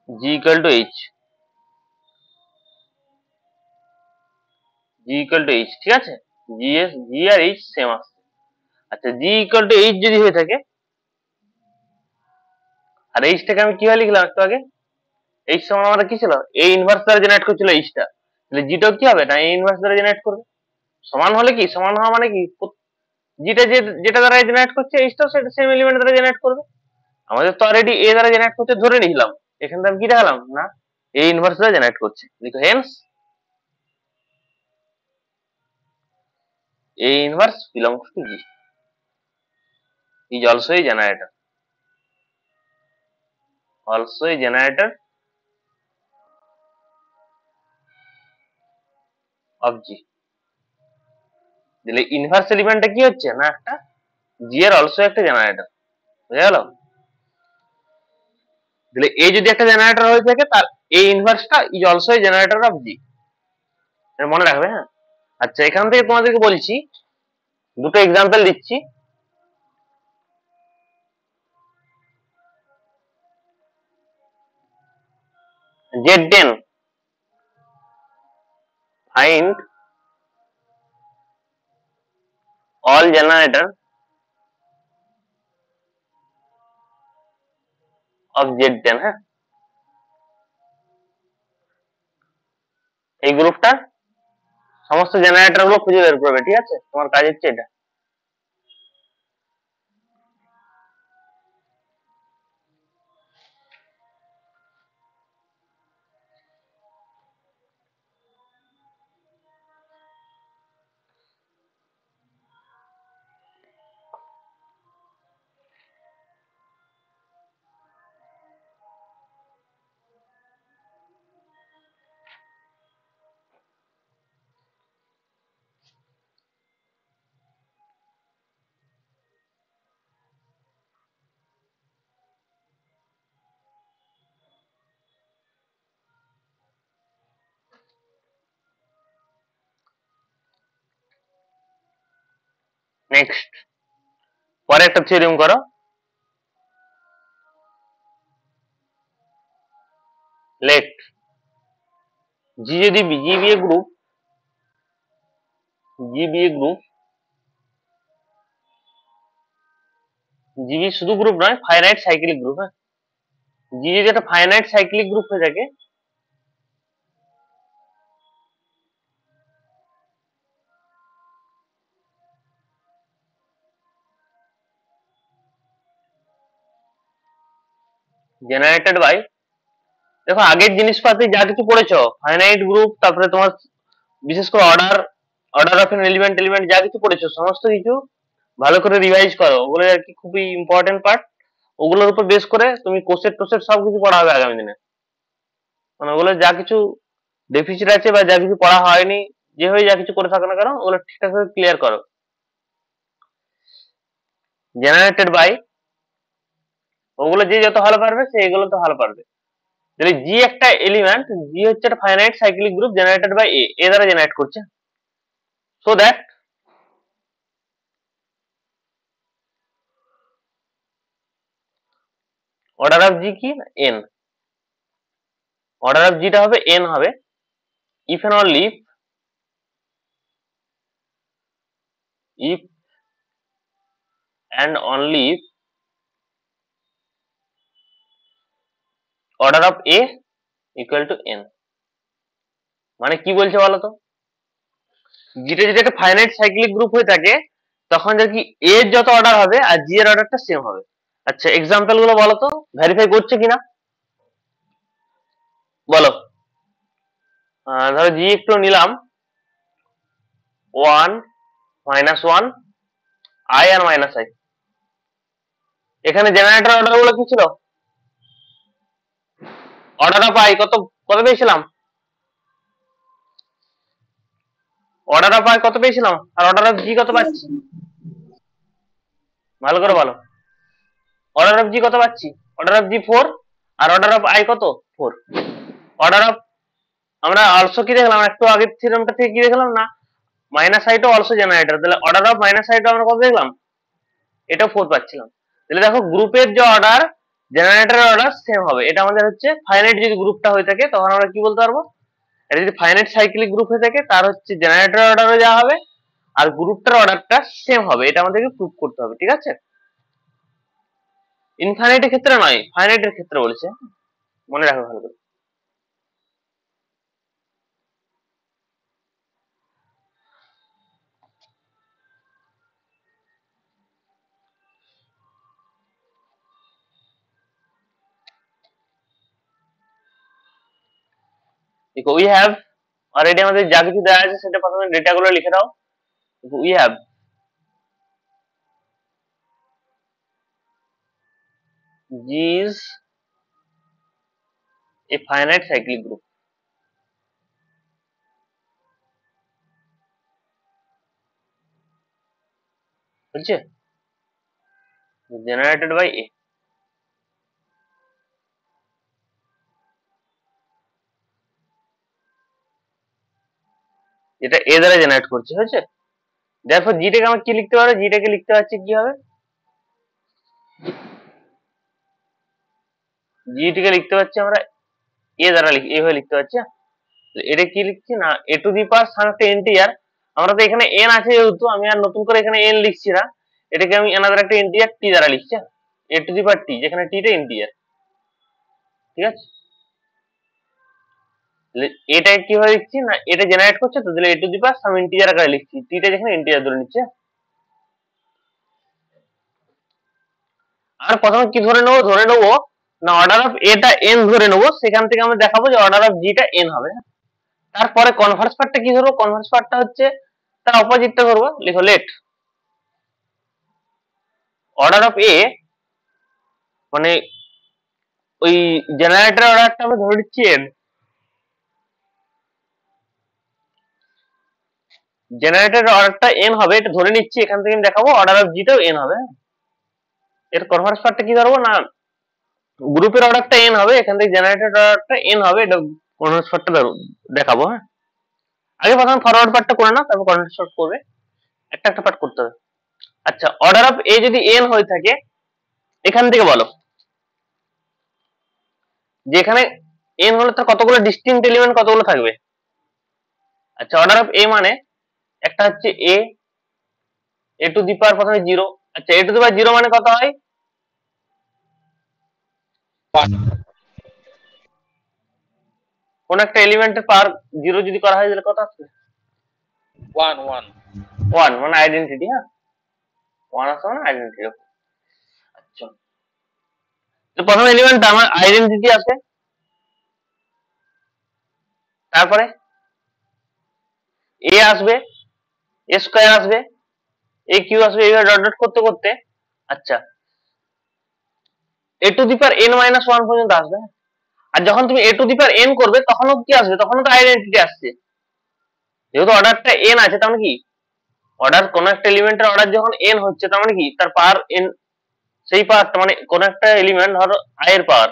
g equal to h, g equal to h, ঠিক আছে, g আর h সেম আসছে। আচ্ছা, g equal to h যদি হয়ে থাকে, আর h টাকে আমি কিভাবে লিখলাম একটু আগে, h সমান আমাদের কি ছিল এ ইনভার্স দ্বারা জেনারেট করছিল h টা, তাহলে g টাও কি হবে না এ ইনভার্স দ্বারা জেনারেট করবে। সমান হলে কি, সমান হওয়া মানে কি, যেটা যেটা দ্বারা জেনারেট করছে এইটাও সেটা সেম এলিমেন্ট দ্বারা জেনারেট করবে। আমাদের তো অলরেডি এ দ্বারা জেনারেট করতে ধরে নিলাম, এখানে আমি কি দেখালাম না এ ইনভার্স দ্বারা জেনারেট করছে, লিখো hence a inverse belongs to G is also a generator, also a generator of G। তাহলে ইনভার্স এলিমেন্টটা কি হচ্ছে না একটা জি এর অলসো একটা জেনারেটর, বুঝা গেল? তাহলে এ যদি একটা জেনারেটর হয়ে থাকে তার এই ইনভার্সটা is also a generator of G, মনে রাখবে। হ্যাঁ, আচ্ছা এখান থেকে তোমাদেরকে বলছি, দুটো এক্সাম্পল দিচ্ছি। Z10 find all generator of Z10। হ্যাঁ, এই গ্রুপটার সমস্ত জেনারেটর গুলো খুঁজে বের করবে, ঠিক আছে? তোমার কাজ হচ্ছে এটা। নেক্সট, পরে একটা থিওরেম করো। লেট জি যদি জি be A group, GB group, GB শুধু গ্রুপ নয়, ফাইনাইট সাইক্লিক গ্রুপ। হ্যাঁ, জি যদি একটা ফাইনাইট সাইক্লিক গ্রুপ হয়ে থাকে, জেনারেটেড বাই, দেখো আগের জিনিসপাতি যা কিছু পড়েছো, ফাইনাইট গ্রুপ, তারপরে তোমার বিশেষ করে অর্ডার অফ এন এলিমেন্ট যা কিছু পড়েছো সমস্ত কিছু ভালো করে রিভাইজ করো, ওগুলো আর কি খুবই ইম্পর্টেন্ট পার্ট। ওগুলোর উপর বেস করে তুমি কোসেট টোসেট সবকিছু পড়া হবে আগামী দিনে। মানে ওগুলো যা কিছু ডেফিসিট আছে বা যা কিছু পড়া হয়নি, যেভাবে যা কিছু করে থাকো না কেন, ওগুলো ঠিকঠাক ভাবে ক্লিয়ার করো। জেনারেটেড বাই, ওগুলো যে যত ভালো পারবে সে এগুলো তো ভালো পারবে। তাহলে জি একটা এলিমেন্ট, জি হচ্ছে একটা finite cyclic group generated by a দ্বারা জেনারেট করছে, so that order of G কি এন, অর্ডার অফ জিটা হবে এন হবে, if and only if and only if order of a equal to n। মানে কি বলছে বলতো, যেটা যদি একটা ফাইনাইট সাইক্লিক গ্রুপ হয়ে থাকে তখন দেখি এ এর যত অর্ডার হবে আর জি এর অর্ডারটা সেম হবে। আচ্ছা এক্সাম্পল গুলো বলো তো, ভেরিফাই করছে কিনা বলো। ধরো জি একটু নিলাম 1 -1 i আর -i, এখানে জেনারেটর অর্ডার গুলো কি ছিল, অর্ডার অফ আই কত কত পেয়েছিলাম, অর্ডার অফ আই কত পেয়েছিলাম, আর অর্ডার অফ জি কত পাচ্ছি, ভালো করে বলো। অর্ডার অফ জি কত পাচ্ছি, অর্ডার অফ জি 4 আর অর্ডার অফ আই কত 4। অর্ডার অফ, আমরা অলসো কি দেখলাম একটু আগের থিওরেমটা থেকে, কি দেখলাম না মাইনাস আইটা অলসো জেনারেটর, তাহলে অর্ডার অফ মাইনাস আইটা আমরা কত দেখলাম, এটাও 4 পাচ্ছিলাম। তাহলে দেখো গ্রুপের যে অর্ডার জেনারেটরের অর্ডার সেম হবে। এটা আমাদের হচ্ছে ফাইনাইট যদি গ্রুপটা হয়ে থাকে তখন আমরা কি বলতে পারবো, এটা যদি ফাইনাইট সাইক্লিক গ্রুপ হয়ে থাকে তার হচ্ছে জেনারেটরের অর্ডারও যা হবে আর গ্রুপটার অর্ডারটা সেম হবে, এটা আমাদেরকে প্রুভ করতে হবে, ঠিক আছে? ইনফাইনাইটের ক্ষেত্রে নয়, ফাইনাইটের ক্ষেত্রে বলছে, মনে রাখো ভালো করে। দেখো উই হ্যাভ অলরেডি আমাদের যা কিছু দেওয়া আছে সেটা প্রথমে ডেটা গুলো লিখে দাও। We have G is a finite cyclic group. বুঝছে? Generated by A. এটা A দ্বারা জেনারেট করছে, হয়েছে? therefore G টাকে আমরা কি লিখতে পারবো? G টাকে লিখতে পারছি কি হবে? G টাকে লিখতে পারছি আমরা A দ্বারা এইভাবে লিখতে পারছি। এটা কি লিখছি না a টু দি পাওয়ার সাম একটা ইন্টিজার। আমরা তো এখানে n আছে যেহেতু আমি আর নতুন করে এখানে n লিখছি না, এটাকে আমি এনাদার একটা ইন্টিজার t দ্বারা লিখছি, a to the power t, যেখানে t টা ইন্টিজার। ঠিক আছে, এটা কিভাবে লিখছি না এটা জেনারেট করছে তো, তাহলে a to the power some integer আকারে লিখছি, t টা যেখানে ইন্টিজার ধরে নিচ্ছে। আর প্রথমে কি ধরে নেবো না অর্ডার অফ a টা n ধরে নেবো, সেখান থেকে আমরা দেখাবো যে অর্ডার অফ g টা n হবে। তারপরে কনভার্স পার্টটা কি ধরবো? কনভার্স পার্টটা হচ্ছে তার অপোজিটটা ধরবো। লিখো লেট অর্ডার অফ এ, মানে ওই জেনারেটর অর্ডারটা আমরা ধরে নিচ্ছি n, জেনারেটর অর্ডারটা n হবে এটা ধরে নিচ্ছি, এখান থেকে দেখাবো অর্ডার অফ জি টাও n হবে। এর কনভার্স পার্টটা কি ধরবো না গ্রুপের অর্ডারটা n হবে, এখান থেকে জেনারেটর অর্ডারটা n হবে, এটা কনভার্স পার্টটা দেখাবো। হ্যাঁ, আগে প্রথমে ফরওয়ার্ড পার্টটা করে নাও, তারপর কনভার্স পার্ট করবে, একটা একটা পার্ট করতে হবে। আচ্ছা, অর্ডার অফ এ যদি n হয়ে থাকে, এখান থেকে বলো যে এখানে n হলে তার কতগুলো ডিস্টিংক্ট এলিমেন্ট কতগুলো থাকবে। আচ্ছা, অর্ডার অফ এ মানে একটা হচ্ছে a টু দি পাওয়ার প্রথমে 0। আচ্ছা, a টু দি পাওয়ার 0 মানে কত হয়? কোন একটা এলিমেন্টের পাওয়ার 0 যদি করা হয় তাহলে কত আসবে? 1 মানে আইডেন্টিটি। হ্যাঁ, 1 আসবে মানে আইডেন্টিটি। আচ্ছা, তো প্রথম এলিমেন্ট আমার আইডেন্টিটি আছে, তারপরে a আসবে, a স্কয়ার আসবে, a কিউ আসবে, এইভাবে ডট ডট করতে করতে আচ্ছা a to the power n minus 1 পর্যন্ত আসবে। আর যখন তুমি a to the power n করবে তখনও কি আসবে? তখনও তো আইডেন্টিটি আসছে, যেহেতু অর্ডারটা n আছে, তার মানে কি অর্ডার কোন একটা এলিমেন্টের অর্ডার যখন n হচ্ছে তার মানে কি তার পাওয়ার n, সেই পাওয়ারটা মানে কোন একটা এলিমেন্ট ধরো i এর পাওয়ার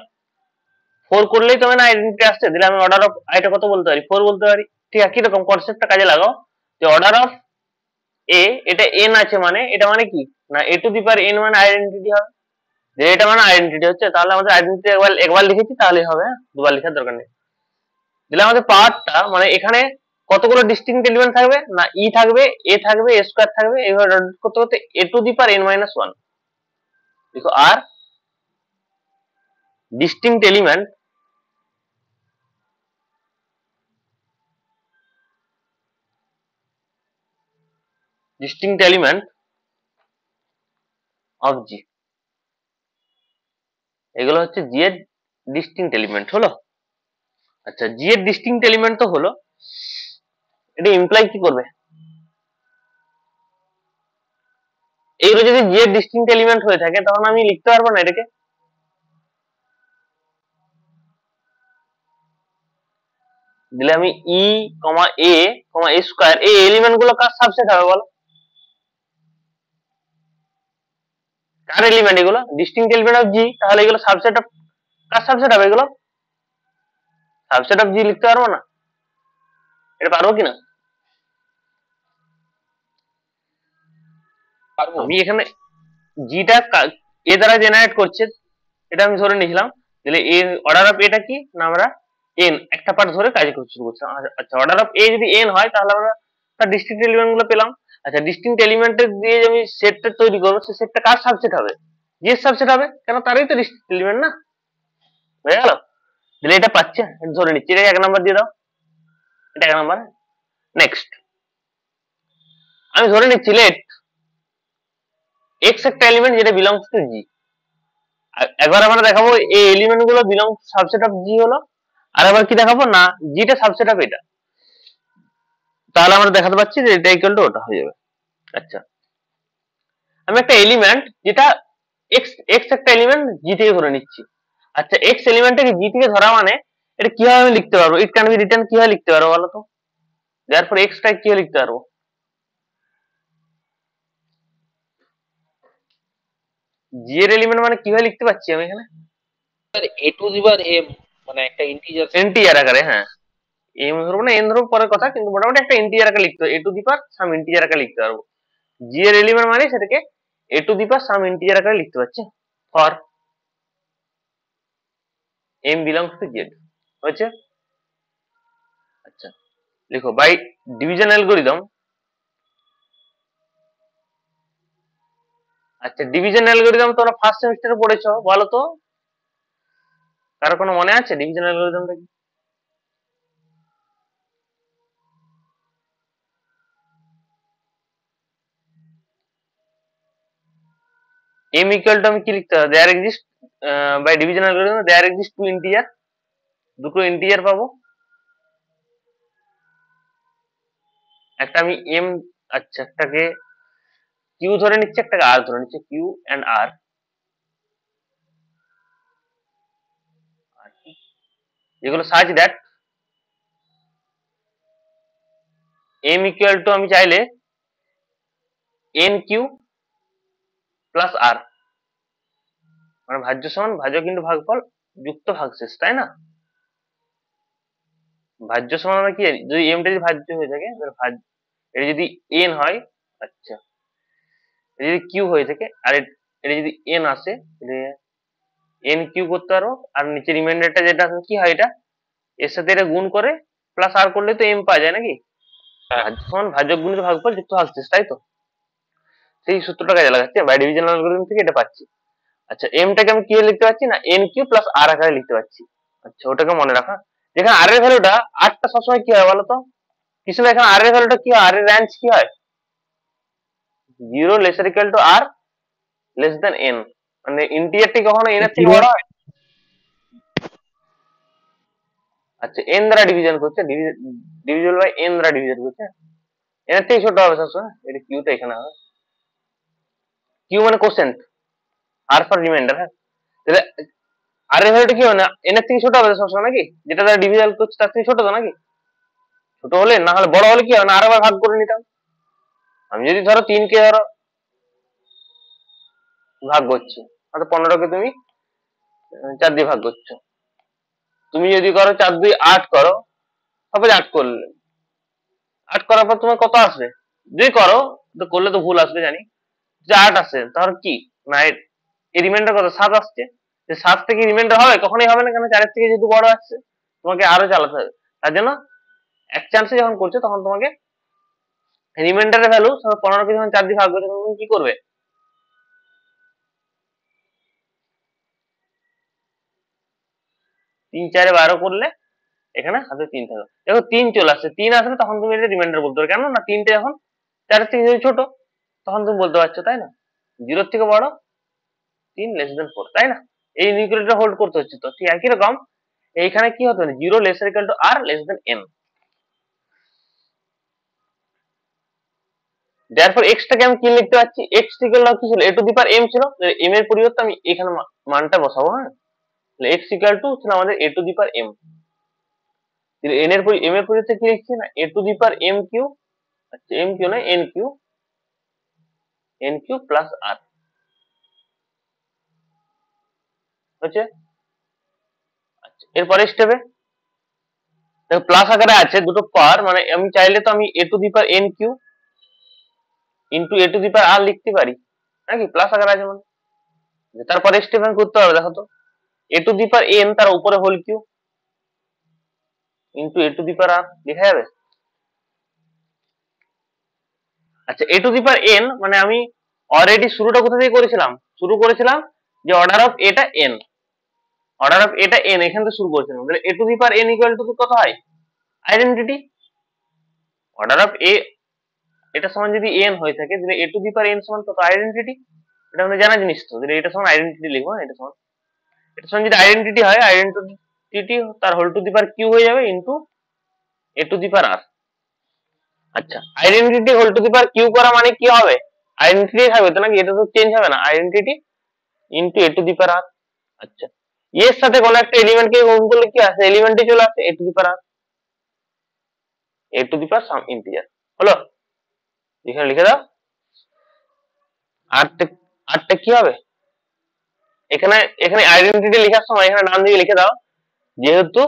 4 করলেই তো মানে আইডেন্টিটি আসছে, দিলে আমি অর্ডার অফ i টা কত বলতে পারি? 4 বলতে পারি। ঠিক একই রকম কনসেপ্টটা কাজে লাগাও যে অর্ডার অফ a এটা n আছে মানে এটা মানে কি না a to the power n মানে আইডেন্টিটি হবে, যে এটা মানে আইডেন্টিটি হচ্ছে, তাহলে আমাদের আইডেন্টিটি একবার লিখেছি তাহলেই হবে, দুবার লেখার দরকার নেই। দিলে আমাদের পাওয়ারটা মানে এখানে কতগুলো ডিস্টিংক্ট এলিমেন্ট থাকবে না ই থাকবে, এ থাকবে, এ স্কয়ার থাকবে, এইভাবে ডট করতে করতে a to the power n minus 1। দেখো আর ডিস্টিংক্ট এলিমেন্ট অফ জি, এগুলো হচ্ছে জি এর ডিস্টিংক্ট এলিমেন্ট হলো। আচ্ছা, জি এর ডিস্টিংক্ট এলিমেন্ট তো হলো, এটা ইমপ্লাই কি করবে? এইগুলো যদি জি এর ডিস্টিংক্ট এলিমেন্ট হয়ে থাকে তখন আমি লিখতে পারবো না এটাকে, দিলে আমি ই কমা এ কমা এ স্কয়ার এই এলিমেন্ট গুলো কার সাবসেট হবে বলো? কার এলিমেন্ট এগুলো? ডিস্টিংক্ট এলিমেন্ট অফ জি, তাহলে এগুলো সাবসেট অফ কার সাবসেট হবে? এগুলো সাবসেট অফ জি লিখতে পারবো না? এটা পারবো কিনা? আমি এখানে জিটা এ দ্বারা জেনারেট করছে এটা আমি ধরে নিয়েছিলাম, তাহলে এ অর্ডার অফ এটা কি না আমরা এন একটা পার্ট ধরে কাজ করতে শুরু করছিলাম। আচ্ছা, অর্ডার অফ এ যদি এন হয় তাহলে আমরা তার ডিস্টিংক্ট এলিমেন্ট গুলো পেলাম। আচ্ছা, ডিস্টিংক্ট এলিমেন্টের দিয়ে যে আমি সেটটা তৈরি করবো সেই সেটটা কার সাবসেট হবে? জি এর সাবসেট হবে, কেন তারই তো ডিস্টিংক্ট এলিমেন্ট না, হয়ে গেল। তাহলে এটা পাচ্ছে, ধরে নিচ্ছি, এটাকে 1 নাম্বার দিয়ে দাও, এটা 1 নাম্বার। নেক্সট আমি ধরে নিচ্ছি লেট এক্স একটা এলিমেন্ট যেটা বিলংস টু জি। একবার আমরা দেখাবো এই এলিমেন্ট গুলো বিলংস সাবসেট অফ জি হলো, আর আবার কি দেখাবো না জিটা সাবসেট অফ এটা, তাহলে আমরা দেখাতে পাচ্ছি যে এটা ইকুয়াল টু ওটা হয়ে যাবে। আচ্ছা, আমি একটা এলিমেন্ট যেটা এক্স এক্স একটা এলিমেন্ট জি থেকে ধরে নিচ্ছি। আচ্ছা, এক্স এলিমেন্টটাকে জি থেকে ধরা মানে এটা কিভাবে আমি লিখতে পারবো? ইট ক্যান বি রিটেন কিভাবে লিখতে পারবো বলো তো? দেয়ারফর এক্স টাকে কিভাবে লিখতে পারবো? জি এর এলিমেন্ট মানে কিভাবে লিখতে পাচ্ছি আমি এখানে? এ টু দি পাওয়ার এম, মানে একটা ইন্টিজার। ইন্টিজার আকারে, হ্যাঁ, এম ধরবো না এন ধরবো পরের কথা, কিন্তু মোটামুটি একটা ইন্টিজার আকারে লিখতে হবে, এ to the power some integer আকারে লিখতে পারবো। জি এর এলিমেন্ট মানে সেটাকে এ to the power some integer আকারে লিখতে পারছি for m belongs to Z. হয়েছে? আচ্ছা, লিখো বাই ডিভিশন অ্যালগরিদম। আচ্ছা, ডিভিশন অ্যালগরিদম তোমরা ফার্স্ট সেমিস্টারে পড়েছো, বলো তো কারো কোনো মনে আছে ডিভিশন অ্যালগরিদমটা কি? m equal to আমি কি লিখতে হবে? There exist by division algorithm there exist two integer, দুটো ইন্টিজার পাবো। একটা আমি m, আচ্ছা একটাকে q ধরে নিচ্ছি, একটাকে r ধরে নিচ্ছি, q and r। যেগুলো such that m equal to আমি চাইলে nq প্লাস r, মানে ভাজ্য সমান ভাজক ইন্টু ভাগফল যুক্ত ভাগশেষ, তাই না? ভাজ্য সমান আমরা কি জানি? যদি এমটা যদি ভাজ্য হয়ে থাকে তাহলে এটা যদি n হয়, আচ্ছা এটা যদি কিউ হয়ে থাকে আর এটা যদি n আসে, n কিউ করতে পারবো, আর নিচে রিমাইন্ডারটা যেটা আছে কি হয়, এটা এর সাথে এটা গুণ করে প্লাস আর করলে তো m পাওয়া যায় নাকি? ভাজ্য সমান ভাজক গুণিত ভাগফল যুক্ত ভাগশেষ, তাই তো? সেই সূত্রটা কাজে লাগাচ্ছি, বাই ডিভিশনাল অ্যালগরিদম থেকে এটা পাচ্ছি। আচ্ছা, এমটাকে আমি কি লিখতে পাচ্ছি না এন কিউ প্লাস আর আকারে লিখতে পাচ্ছি। আচ্ছা, ওটাকে মনে রাখা। যেখানে আর এর ভ্যালুটা আরটা সবসময় কি হয় বলতো কিছু না, এখানে আর এর ভ্যালুটা কি হয়? আর এর রেঞ্জ কি হয়? 0 lesser equal to r less than n, মানে ইন্টিজারটি কখনো এন এর থেকে বড় হয়। আচ্ছা, এন দ্বারা ডিভিশন করছে, ডিভিজিবল বাই এন দ্বারা ডিভিশন করছে, এন এর থেকে ছোট হবে সবসময়। এটা কিউটা এখানে হবে, কিউ মানে কোসেন্ট, আর ফর রিমাইন্ডার। হ্যাঁ, তাহলে আর এর ভ্যালুটা কি হবে না এন এর থেকে ছোট হবে সবসময় নাকি? যেটা দ্বারা ডিভিশন করছে তার থেকে ছোট তো নাকি? ছোট হলে না হলে বড় হলে কি হবে না আরেকবার ভাগ করে নিতাম। আমি যদি ধরো 3 কে ধরো ভাগ করছি, হয়তো 15কে তুমি 4 দিয়ে ভাগ করছো, তুমি যদি করো 4 2 8 করো, সাপোজ 8 করলে, 8 করার পর তোমার কত আসবে? 2 করো, তো করলে তো ভুল আসবে জানি, যে 8 আসে, তাহলে কি না এই রিমাইন্ডার কত 7 আসছে, যে 7 থেকে রিমাইন্ডার হবে? কখনোই হবে না, কেন 4 থেকে যেহেতু বড় আসছে, তোমাকে আরো চালাতে হবে। তার জন্য এক চান্সে যখন করছো তখন তোমাকে রিমাইন্ডারের ভ্যালু 15কে যখন 4 দিয়ে ভাগ করছো তখন তুমি কি করবে? 3 4 12 করলে এখানে হাতে 3 থাকবে। দেখো 3 চলে আসছে, 3 আসলে তখন তুমি এটা রিমাইন্ডার বলতে পারো, কেন না 3টে যখন 4 থেকে যদি ছোট তখন তুমি বলতে পারছো, তাই না? 0 থেকে বড় 3 লেস দেন 4, তাই না? এই ইকুয়ালিটিটা হোল্ড করতে হচ্ছে। তো ঠিক একই রকম এইখানে কি হতো 0 lesser equal to r less than n. Therefore x টাকে আমি কি লিখতে পাচ্ছি? x ইকুয়াল টু কি ছিল? a to the power m ছিল, m এর পরিবর্তে আমি এখানে মানটা বসাবো। হ্যাঁ, তাহলে x ইকুয়াল টু ছিল আমাদের a to the power m, n এর m এর পরিবর্তে কি লিখছি না a to the power m q. আচ্ছা, m কিউ না n কিউ প্লাস আর হচ্ছে। আচ্ছা, এরপরে স্টেপে দেখো প্লাস আকারে আছে দুটো পাওয়ার, মানে আমি চাইলে তো আমি a to the power n q into a to the power r লিখতে পারি নাকি? প্লাস আকারে আছে মানে তারপরে স্টেপ আমি করতে হবে। দেখো তো a to the power n তার উপরে whole q into a to the power r লেখা যাবে। আচ্ছা, a to the power n মানে আমি অলরেডি শুরুটা কোথা থেকে করেছিলাম? শুরু করেছিলাম যে অর্ডার অফ এটা n, অর্ডার অফ এটা n এখান থেকে শুরু করেছিলাম। তাহলে a to the power n equal to কত হয়? আইডেন্টিটি। অর্ডার অফ a এটা সমান যদি n হয়ে থাকে তাহলে a to the power n সমান কত? আইডেন্টিটি। এটা আমাদের জানা জিনিস তো, তাহলে এটা সমান আইডেন্টিটি লিখবো। এটা সমান যদি আইডেন্টিটি হয়, আইডেন্টিটি টি তার whole to the power q হয়ে যাবে into a to the power r. আচ্ছা, identity whole to the power q করা মানে কি হবে? আইডেন্টিটি থাকবে তো নাকি? এটা তো চেঞ্জ হবে না, identity into a to the power r. আচ্ছা, এর সাথে কোন একটা এলিমেন্টকে গুণ করলে কি আসে? এলিমেন্টে চলে আসে a to the power r, a to the power some integer. হলো, এখানে লিখে দাও। আরটা কি হবে? এখানে এখানে আইডেন্টিটি লেখার সময় এখানে ডান দিকে লিখে দাও, যেহেতু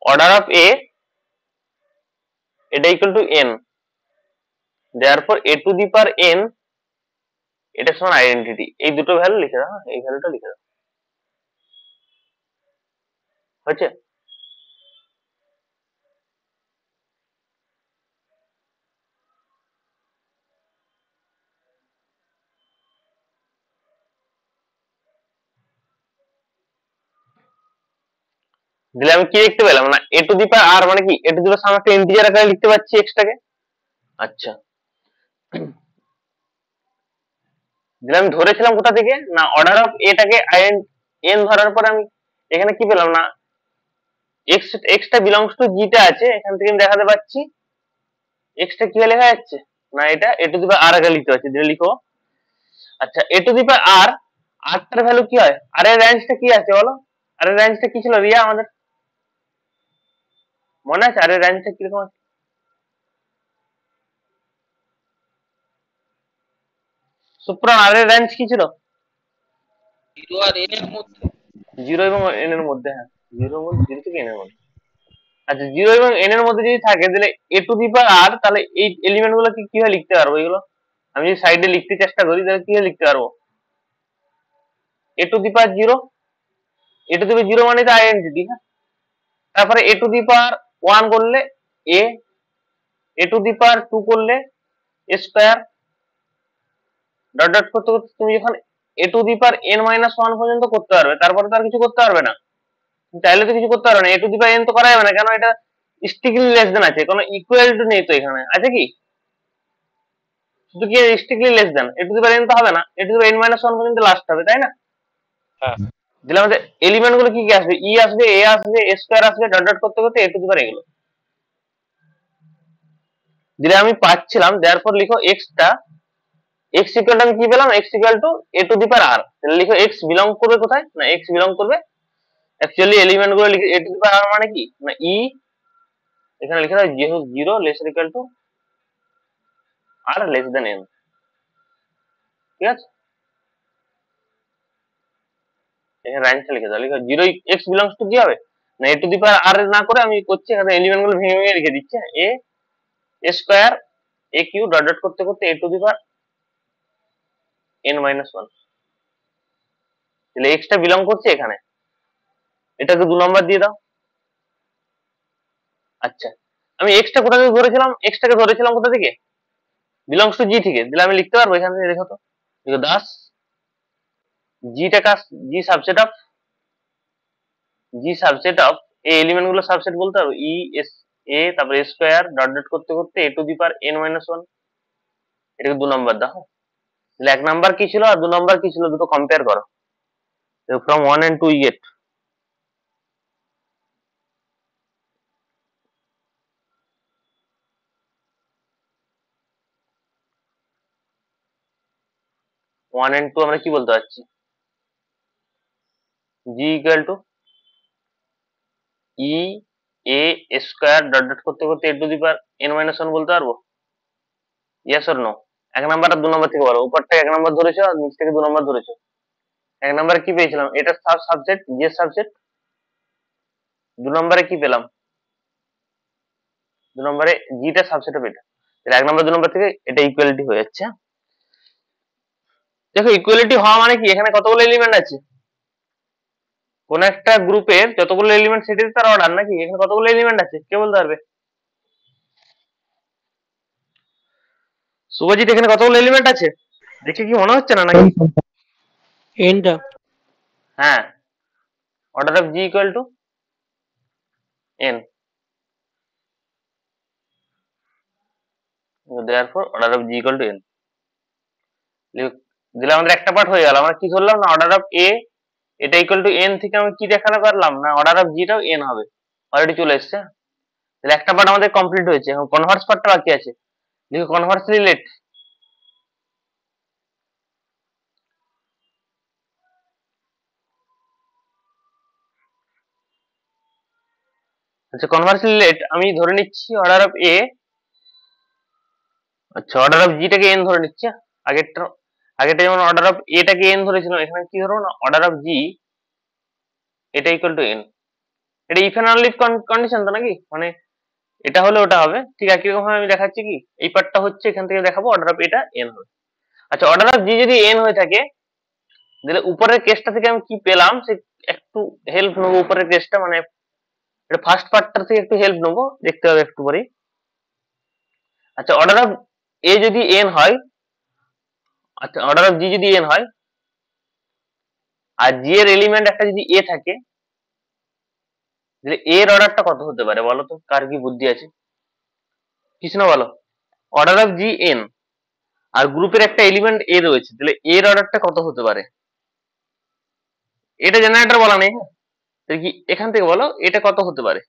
অর্ডার অফ এ এটা equal to N, therefore A to the power N এটা সমান আইডেন্টিটি। এই দুটো ভ্যালু লিখে দাও, এই ভ্যালুটা লিখে দাও। হয়েছে? দিলে আমি কি লিখতে পেলাম না, এ টু দি পাওয়ার আর মানে কি? এ টু দি পাওয়ার সাম একটা ইন্টিজার আকারে লিখতে পাচ্ছি এক্স টাকে। আচ্ছা, দিলে আমি ধরেছিলাম কোথা থেকে না, অর্ডার অফ এটাকে এন ধরার পরে আমি এখানে কি পেলাম না, এক্সটা বিলংস টু জিটা আছে, এখান থেকে আমি দেখাতে পাচ্ছি এক্সটা কি লেখা যাচ্ছে না, এটা এ টু দি পাওয়ার আর আগে লিখতে পাচ্ছি। দিলে লিখো। আচ্ছা, এ to the power R, আরটার value কি হয়? আর এর রেঞ্জটা কি আছে বলো? আর এর রেঞ্জটা কি ছিল রিয়া আমাদের মনে আছে? আর এর রেঞ্জটা কিরকম আছে? সুপ্রান আর এর রেঞ্জ কি ছিল? 0 আর n এর মধ্যে। 0 এবং n এর মধ্যে। হ্যাঁ, 0 থেকে n এর মধ্যে। আচ্ছা, 0 এবং n এর মধ্যে যদি থাকে তাহলে এ টু দি পাওয়ার আর, তাহলে এই এলিমেন্ট গুলো কিভাবে লিখতে পারবো? এগুলো আমি যদি সাইডে লিখতে চেষ্টা করি তাহলে কিভাবে লিখতে পারবো? A to the power 0, A to দি পাওয়ার 0 মানে তো আইডেন্টিটি। হ্যাঁ, তারপরে এ টু দি পাওয়ার 1 করলে এ, এ টু দি পাওয়ার 2 করলে এ স্কয়ার, ডট ডট করতে করতে তুমি যখন a to the power n minus 1 পর্যন্ত করতে পারবে, তারপরে তো আর কিছু করতে পারবে না। চাইলে তো কিছু করতে পারবে না, a to the power n তো করা যাবে না, কেন? এটা স্ট্রিক্টলি লেস দেন আছে, কোনো ইকুয়াল টু নেই তো এখানে, আছে কি? শুধু কি strictly less than, a to the power n তো হবে না, a to the power n minus 1 পর্যন্ত লাস্ট হবে, তাই না? হ্যাঁ, দিলে আমাদের এলিমেন্ট গুলো কি কি আসবে? ই আসবে, এ আসবে, এ স্কয়ার আসবে, ডট ডট করতে করতে এ টু দি পাওয়ার এগুলো দিলে আমি পাচ্ছিলাম। দেয়ারফর লিখো এক্সটা, এক্স ইকুয়াল টু আমি কি পেলাম? X equal to a to the power r. তাহলে লিখো এক্স বিলং করবে কোথায় না, এক্স বিলং করবে অ্যাকচুয়ালি এলিমেন্ট গুলো লিখে এ টু দি পাওয়ার আর মানে কি না ই, এখানে লিখে দাও যেহেতু 0 less equal to r less than n. ঠিক আছে, এখানে রেঞ্জটা লিখে দাও, লিখো 0 এক্স বিলংস টু কি হবে না এ টু দি পাওয়ার আর না করে আমি করছি এখানে এলিমেন্ট গুলো ভেঙে ভেঙে লিখে দিচ্ছি। A square a q dot dot করতে করতে a to the power n minus 1। তাহলে এক্সটা বিলং করছে এখানে, এটাকে 2 নম্বর দিয়ে দাও। আচ্ছা, আমি এক্সটা কোথা থেকে ধরেছিলাম? এক্সটাকে ধরেছিলাম কোথা থেকে? বিলংস টু জি থেকে। দিলে আমি লিখতে পারবো এখান থেকে, দেখো তো, দেখো দাস জিটা কাজ জি সাবসেট অফ এই এলিমেন্ট গুলো সাবসেট বলতে পারবো ই এস এ, তারপরে স্কয়ার ডট ডট করতে করতে a to the power n minus 1। এটাকে 2 নম্বর দাও। তাহলে 1 নাম্বার কি ছিল আর 2 নাম্বার কি ছিল, দুটো কম্পেয়ার করো। From 1 and 2 you get 1 and 2 আমরা কি বলতে পারছি? G equal to e a square dot dot করতে করতে a to the power n minus 1 বলতে পারবো? Yes or no? 1 নাম্বার আর 2 নাম্বার থেকে বলো। উপরটা 1 নাম্বার ধরেছো আর নিচ থেকে 2 নাম্বার ধরেছো। 1 নাম্বারে কি পেয়েছিলাম? এটা সাবসেট যে সাবসেট। 2 নম্বরে কি পেলাম? 2 নম্বরে জিটা সাবসেট অফ এটা। তাহলে 1 নম্বর 2 নম্বর থেকে এটা ইকুয়ালিটি হয়ে যাচ্ছে। দেখো ইকুয়ালিটি হওয়া মানে কি, এখানে কতগুলো এলিমেন্ট আছে? কোন একটা গ্রুপের যতগুলো এলিমেন্ট সেটাই তার অর্ডার নাকি? এখানে কতগুলো এলিমেন্ট আছে কে বলতে পারবে? শুভজিৎ, এখানে কতগুলো এলিমেন্ট আছে দেখে কি মনে হচ্ছে না নাকি? এনটা হ্যাঁ, order of G equal two N, therefore order of g equal to n। দিলে আমাদের একটা পার্ট হয়ে গেল। আমরা কি ধরলাম না, অর্ডার অফ এ এটা ইকুয়াল টু এন থেকে আমি কি দেখাতে পারলাম না অর্ডার অফ জিটাও এন হবে, অলরেডি চলে এসছে। তাহলে একটা পার্ট আমাদের কমপ্লিট হয়েছে, এখন কনভার্স পার্টটা বাকি আছে। দেখো কনভার্সলি লেট, আচ্ছা কনভার্সলি লেট আমি ধরে নিচ্ছি অর্ডার অফ এ, আচ্ছা অর্ডার অফ জিটাকে এন ধরে নিচ্ছি। আগেরটা আগেরটা যেমন অর্ডার অফ এটাকে এন ধরেছিলাম, এখানে কি ধরো না অর্ডার অফ জি এটা ইকুয়াল টু এন। এটা ইফ এন্ড অনলি কন্ডিশন তো নাকি, মানে এটা হলে ওটা হবে। ঠিক একই রকম ভাবে আমি দেখাচ্ছি কি এই পার্টটা হচ্ছে, এখান থেকে দেখাবো অর্ডার অফ এটা এন হবে। আচ্ছা অর্ডার অফ জি যদি এন হয়ে থাকে, তাহলে উপরের কেসটা থেকে আমি কি পেলাম সে একটু হেল্প নেবো। উপরের কেসটা মানে এটা ফার্স্ট পার্টটা থেকে একটু হেল্প নেবো, দেখতে হবে একটু পরে। আচ্ছা অর্ডার অফ এ যদি এন হয়, আচ্ছা অর্ডার অফ জি যদি এন হয় আর জি এর এলিমেন্ট একটা যদি এ থাকে, তাহলে এর অর্ডারটা কত হতে পারে বলো তো, কার কি বুদ্ধি আছে? কৃষ্ণ বলো। অর্ডার অফ জি এন আর গ্রুপের একটা এলিমেন্ট এ রয়েছে, তাহলে এর অর্ডারটা কত হতে পারে? এটা জেনারেটর বলা নেই, হ্যাঁ তাহলে কি এখান থেকে বলো এটা কত হতে পারে?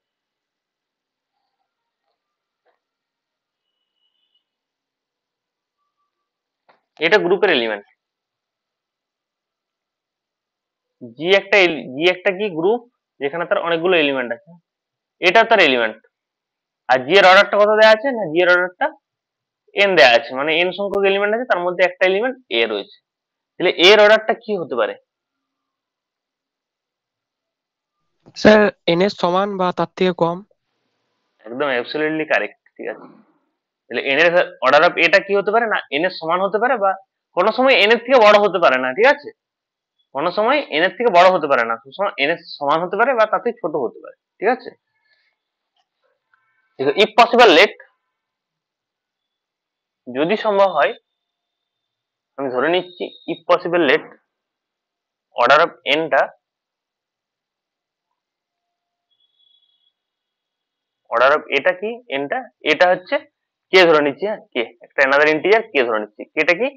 এটা গ্রুপের এলিমেন্ট, জি একটা কি গ্রুপ যেখানে তার অনেকগুলো এলিমেন্ট আছে, এটা তার এলিমেন্ট। আর জি এর অর্ডারটা কত দেওয়া আছে না, জি এর অর্ডারটা এন দেওয়া আছে, মানে এন সংখ্যক এলিমেন্ট আছে তার মধ্যে একটা এলিমেন্ট এ রয়েছে, তাহলে এর অর্ডারটা কি হতে পারে? স্যার এন এর সমান বা তার থেকে কম। একদম অ্যাবসলিউটলি কারেক্ট, ঠিক আছে। তাহলে এন এর অর্ডার অফ এটা কি হতে পারে না এন এর সমান হতে পারে, বা কোনো সময় এন এর থেকে বড় হতে পারে না, ঠিক আছে। কোনো সময় এন এর থেকে বড় হতে পারে না, সবসময় এন এর সমান হতে পারে বা তাতে ছোট হতে পারে, ঠিক আছে। ইফ পসিবল লেট, যদি সম্ভব হয়, আমি ধরে নিচ্ছি if possible let order of এনটা, অর্ডার অফ এটা কি এনটা, এটা হচ্ছে কে ধরে নিচ্ছি, হ্যাঁ কে একটা অ্যানাদার ইন্টিজার কে ধরে নিচ্ছি, কেটা কি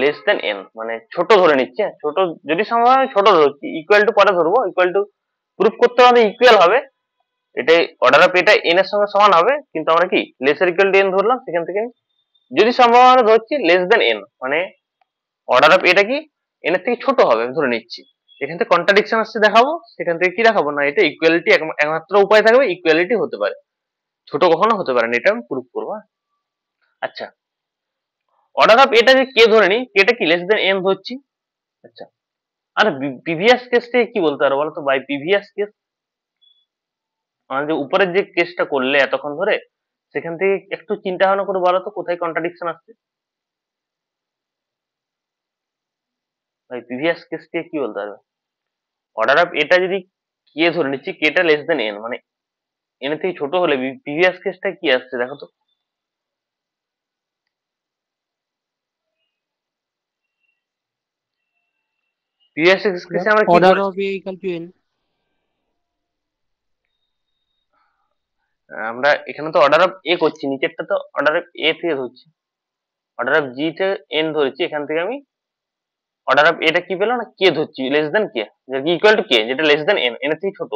লেস দেন এন মানে ছোট ধরে নিচ্ছে, হ্যাঁ ছোট যদি সম্ভব হয় ছোট ধরছি, ইকুয়াল টু পরে ধরবো, ইকুয়াল টু প্রুফ করতে হবে ইকুয়াল হবে, এটাই অর্ডার অফ এটা এন এর সঙ্গে সমান হবে, কিন্তু আমরা কি লেসার ইকুয়াল টু এন ধরলাম, সেখান থেকে যদি সম্ভব হয় ধরছি লেস দেন এন, মানে অর্ডার অফ এটা কি এন এর থেকে ছোট হবে আমি ধরে নিচ্ছি। এখান থেকে কন্ট্রাডিকশন আসছে দেখাবো, সেখান থেকে কি দেখাবো না এটা ইকুয়ালিটি, একমাত্র উপায় থাকবে ইকুয়ালিটি হতে পারে, ছোট কখনো হতে পারে না, এটা আমি প্রুফ করবো, হ্যাঁ? আচ্ছা অর্ডার অফ এটা যে কে ধরে নি, কেটা কি লেস দেন এন ধরছি। আচ্ছা আর প্রিভিয়াস কেস থেকে কি বলতে পারো বলো তো, বাই প্রিভিয়াস কেস মানে যে উপরের যে কেসটা করলে এতক্ষণ ধরে, সেখান থেকে একটু চিন্তা ভাবনা করে বলো তো কোথায় কন্ট্রাডিকশন আসছে। বাই প্রিভিয়াস কেস থেকে কি বলতে পারবে? অর্ডার অফ এটা যদি কে ধরে নিচ্ছি, কেটা লেস দেন এন মানে এন এর থেকে ছোট হলে প্রিভিয়াস কেসটা কি আসছে দেখো তো। প্রিভিয়াস কেসে আমরা কি order করেছি? of A equal to n. আমরা এখানে তো অর্ডার অফ এ করছি, নিচেরটা তো অর্ডার অফ এ থেকে ধরছি, অর্ডার অফ জি তে এন ধরেছি, এখান থেকে আমি অর্ডার অফ এটা কি পেলো না কে ধরছি, less than k equal to k, যেটা লেস দেন এন, এন এর থেকে ছোট,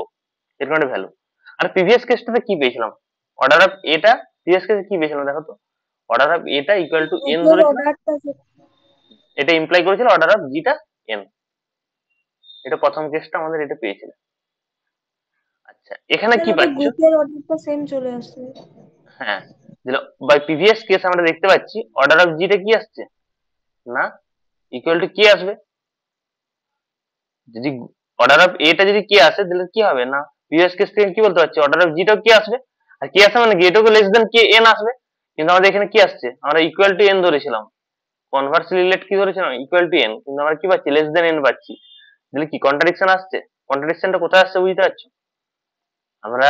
এরকম একটা ভ্যালু। আর প্রিভিয়াস কেসটাতে কি পেয়েছিলাম, অর্ডার অফ এটা প্রিভিয়াস কেসে কি পেয়েছিলাম দেখো তো, অর্ডার অফ এটা ইকুয়াল টু এন গ্রুপের ধরেছিলাম, অর্ডারটা এটা ইমপ্লাই করেছিল অর্ডার অফ জিটা এন, এটা প্রথম কেসটা আমাদের এটা পেয়েছিল। আচ্ছা এখানে কি পাচ্ছ, গ্রুপের অর্ডারটা সেম চলে আসছে। হ্যাঁ বাই প্রিভিয়াস কেস আমরা দেখতে পাচ্ছি অর্ডার অফ জিটা কি আসছে না ইকুয়াল টু কে আসবে। যদি অর্ডার অফ এটা যদি কে আসে তাহলে কি হবে না প্রিভিয়াস কেস থেকে কি বলতে পারছি অর্ডার অফ জিটাও কি আসবে, আর কি আসে মানে এটাও লেস দেন কে এন আসবে, কিন্তু আমাদের এখানে কি আসছে আমরা ইকুয়াল টু এন ধরেছিলাম, কনভার্সলি রিলেট কি ধরেছিলাম ইকুয়াল টু এন, কিন্তু আমরা কি পাচ্ছি লেস দেন এন পাচ্ছি, তাহলে কি কন্ট্রাডিকশন আসছে, কন্ট্রাডিকশনটা কোথায় আসছে বুঝতে পারছো। আমরা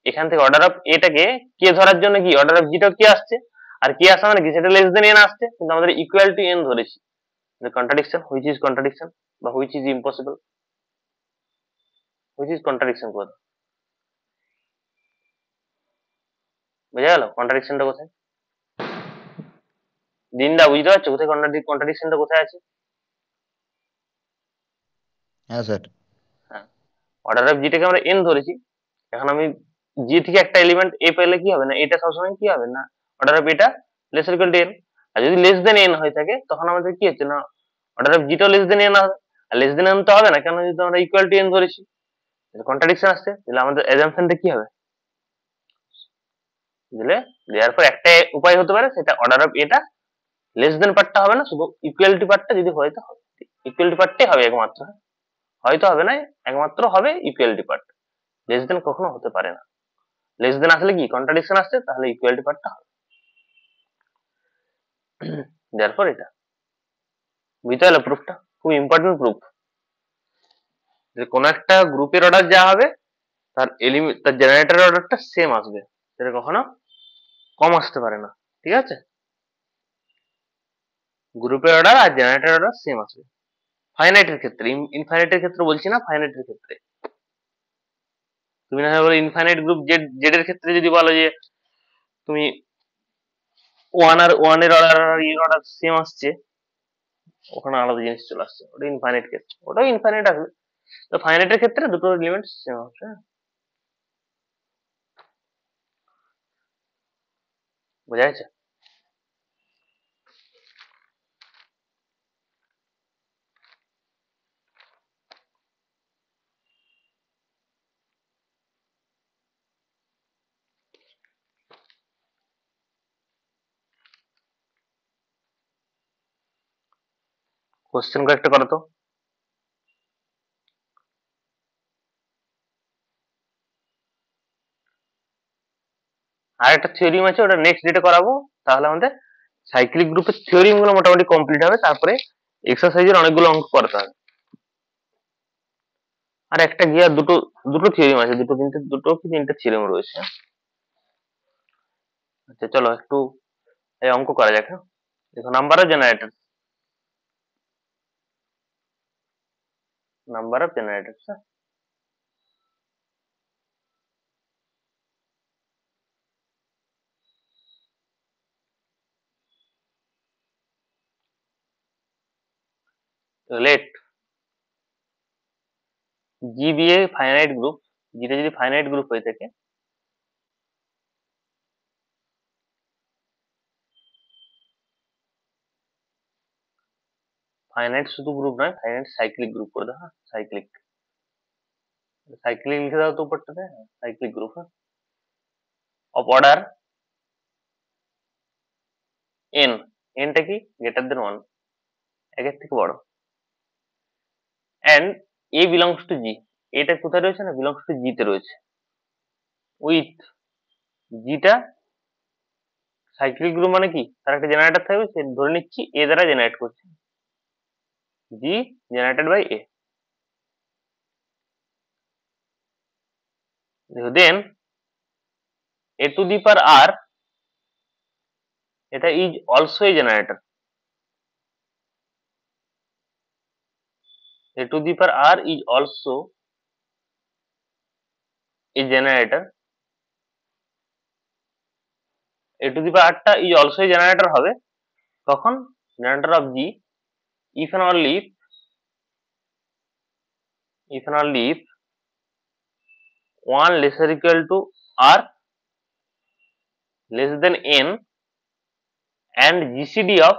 এখান থেকে অর্ডার অফ এটাকে কে ধরার জন্য কি অর্ডার অফ জিটাও কি আসছে, আর কি আসা মানে কি সেটা লেস দেন এন আসছে, কিন্তু আমাদের ইকুয়াল টু এন ধরেছি, কন্ট্রাডিকশন হুইচ ইজ কন্ট্রাডিকশন বা which is impossible, which is contradiction কোথায়, বোঝা গেল কন্ট্রাডিকশনটা কোথায়? দিনদা বুঝতে পারছো কোথায় কন্ট্রাডিকশনটা কোথায় আছে? হ্যাঁ স্যার। হ্যাঁ, অর্ডার অফ জিটাকে আমরা এন ধরেছি। এখন আমি জি থেকে একটা এলিমেন্ট এ পেলে কি হবে না, এটা সবসময় কি হবে না অর্ডার অফ এটা লেস ইকুয়াল টু এন। আর যদি লেস দেন এন হয়ে থাকে তখন আমাদের কি হচ্ছে না অর্ডার অফ জিটাও লেস দেন এন হবে। আর লেস দেন এন তো হবে না, কেন যদি আমরা ইকুয়াল টু এন ধরেছি, কন্ট্রাডিকশন আসছে, তাহলে আমাদের অ্যাজাম্পশনটা কি হবে, বুঝলে? দেওয়ার পর একটা উপায় হতে পারে, সেটা অর্ডার অফ এটা লেস দেন পার্টটা হবে না, শুধু ইকুয়ালিটি পার্টটা যদি হয় তো হবে, ইকুয়ালিটি পার্টটাই হবে একমাত্র, হয়তো হবে না, একমাত্র হবে ইকুয়ালিটি পার্ট, লেস দেন কখনো হতে পারে না। লেস দেন আসলে কি কন্ট্রাডিকশন আসছে, তাহলে ইকুয়ালিটি পার্টটা হবে। দেয়ারপর এটা বুঝতে পারলে, প্রুফটা খুব ইম্পর্টেন্ট প্রুফ, যে কোনো একটা গ্রুপের অর্ডার যা হবে তার এলিমেন্ট তার জেনারেটরের অর্ডারটা সেম আসবে, সেটা কখনো কম আসতে পারে না, ঠিক আছে? গ্রুপের অর্ডার আর জেনারেটর অর্ডার সেম আসবে ফাইনাইটের ক্ষেত্রে, ইনফাইনাইটের ক্ষেত্রে বলছি না, ফাইনাইটের ক্ষেত্রে। তুমি না হয় বলো ইনফাইনাইট গ্রুপ জেড, জেড এর ক্ষেত্রে যদি বলো যে তুমি ওয়ান এর অর্ডার আর এর অর্ডার সেম আসছে, ওখানে আলাদা জিনিস চলে আসছে, ওটা ইনফাইনাইট ক্ষেত্রে, ওটাও ইনফাইনাইট আসবে। তো ফাইনাইটের ক্ষেত্রে দুটো এলিমেন্ট সেম আসবে। বোঝা গেছে? কোশ্চেন কয়েকটা করো তো। আর একটা থিওরিম আছে, ওটা নেক্সট ডেটে করাবো, তাহলে আমাদের সাইক্লিক গ্রুপের থিওরিম গুলো মোটামুটি কমপ্লিট হবে, তারপরে এক্সারসাইজের অনেকগুলো অঙ্ক করতে হবে। আর একটা গিয়ার দুটো দুটো থিওরিম আছে, দুটো কি তিনটে থিওরিম রয়েছে। আচ্ছা চলো একটু এই অঙ্ক করা যাক। হ্যাঁ, দেখো number of generator, number of generator, let G দিয়ে ফাইনাইট গ্রুপ, জিটা যদি ফাইনাইট গ্রুপ হয়ে থাকে, ফাইনাইট শুধু গ্রুপ নয়, ফাইনাইট সাইক্লিক গ্রুপ করে দাও। হ্যাঁ, সাইক্লিক, সাইক্লিক লিখে দাও তো উপরটাতে, সাইক্লিক গ্রুপ। হ্যাঁ, অফ অর্ডার এন, এনটা কি গ্রেটার দেন ওয়ান, একের থেকে বড়, অ্যান্ড এ বিলংস টু জি, এটা কোথায় রয়েছে না বিলংস টু জি তে রয়েছে, উইথ জিটা সাইক্লিক গ্রুপ মানে কি, তার একটা জেনারেটর থাকবে, সে ধরে নিচ্ছি এ দ্বারা জেনারেট করছে, G generated by a. Then a to the power r, এটা is also a generator, a to the power r is also a generator, a to the power r টা is also a generator হবে কখন, generator of g if and only if 1 lesser equal to r less than n and gcd of,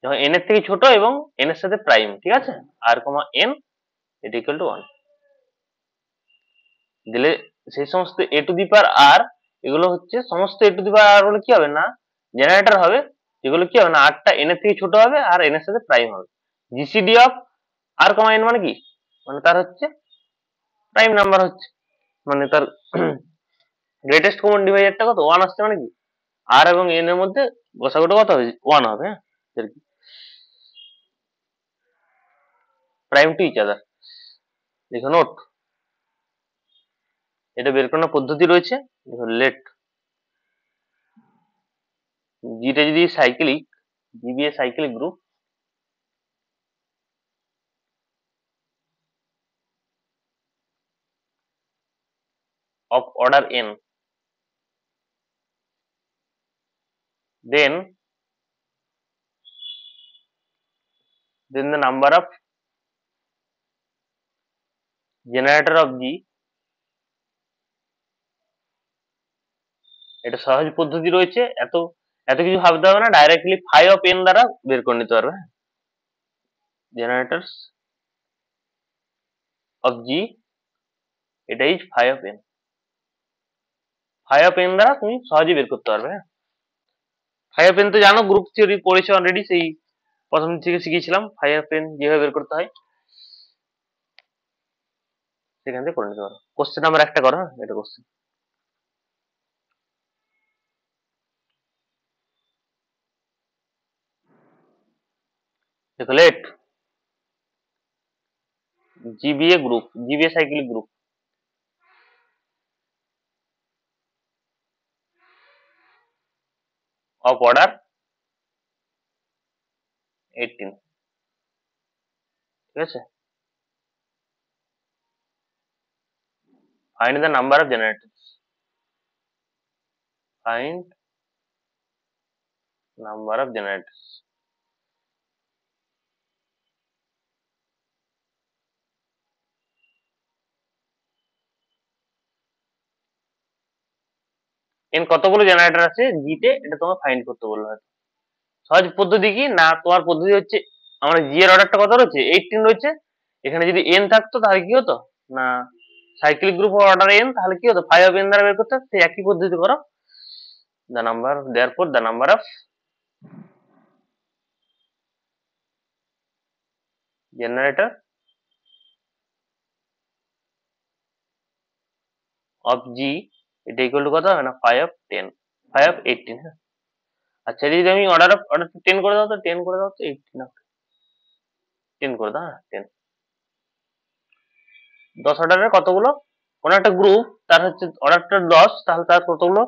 যখন n এর থেকে ছোট এবং n এর সাথে প্রাইম, ঠিক আছে, r, n এটা ইকুয়াল টু 1 দিলে সেই সমস্ত a to the power r, এগুলো হচ্ছে সমস্ত a to the power r গুলো কি হবে না জেনারেটর হবে, যেগুলো কি হবে না r টা n এর থেকে ছোট হবে আর n এর সাথে প্রাইম হবে। জিসিডি অফ r, n মানে কি, মানে তার হচ্ছে প্রাইম নাম্বার হচ্ছে, মানে তার গ্রেটেস্ট কমন ডিভাইজারটা কত 1 আসছে, মানে কি r এবং n এর মধ্যে গোসাগুটা কত হবে 1 হবে। হ্যাঁ, প্রাইম টু ইচ আদার। দেখো নোট, এটা বের করানোর পদ্ধতি রয়েছে, দেখো লেট জিটা যদি cyclic, G be a cyclic group, of order n, then the number of generator of G, এটা সহজ পদ্ধতি রয়েছে, এত এত কিছু ভাবতে হবে না, ডাইরেক্টলি ফাই অফ এন দ্বারা বের করে নিতে পারবে। জেনারেটরস অফ জি, এটা is phi of n. Phi of n দ্বারা তুমি সহজেই বের করতে পারবে। ফাই অফ এন তো জানো, গ্রুপ থিওরি পড়েছো অলরেডি, সেই প্রথম থেকে শিখিয়েছিলাম ফাই অফ এন যেভাবে বের করতে হয়, সেখান থেকে করে নিতে পারো। কোশ্চেন নাম্বার একটা করো, হ্যাঁ এটা কোশ্চেন। দেখো late GBA group, GBA cyclic group of order 18, ঠিক আছে। Find the number of generators, find number of generators। N কতগুলো জেনারেটর আছে জিতে, এটা তোমার ফাইন্ড করতে বললো হয়তো। সহজ পদ্ধতি কি না, তোমার পদ্ধতি হচ্ছে, আমার জি এর অর্ডারটা কত রয়েছে 18 রয়েছে, এখানে যদি এন থাকতো তাহলে কি হতো না, সাইক্লিক গ্রুপ অর্ডার এন, তাহলে কি হতো 5 অফ এন দ্বারা বের করতে, সেই একই পদ্ধতি করো। the number therefore the number of generator of G, এটা ইকুয়াল টু কত হবে না 5 of 10, 5 of 18। হ্যাঁ আচ্ছা, যদি আমি অর্ডার 10 করে দাও তো 10 করে দাও তো 18 হবে, 10 করে দাও, হ্যাঁ 10। 10 অর্ডারের কতগুলো, কোন একটা গ্রুপ তার হচ্ছে অর্ডারটা 10, তাহলে তার কতগুলো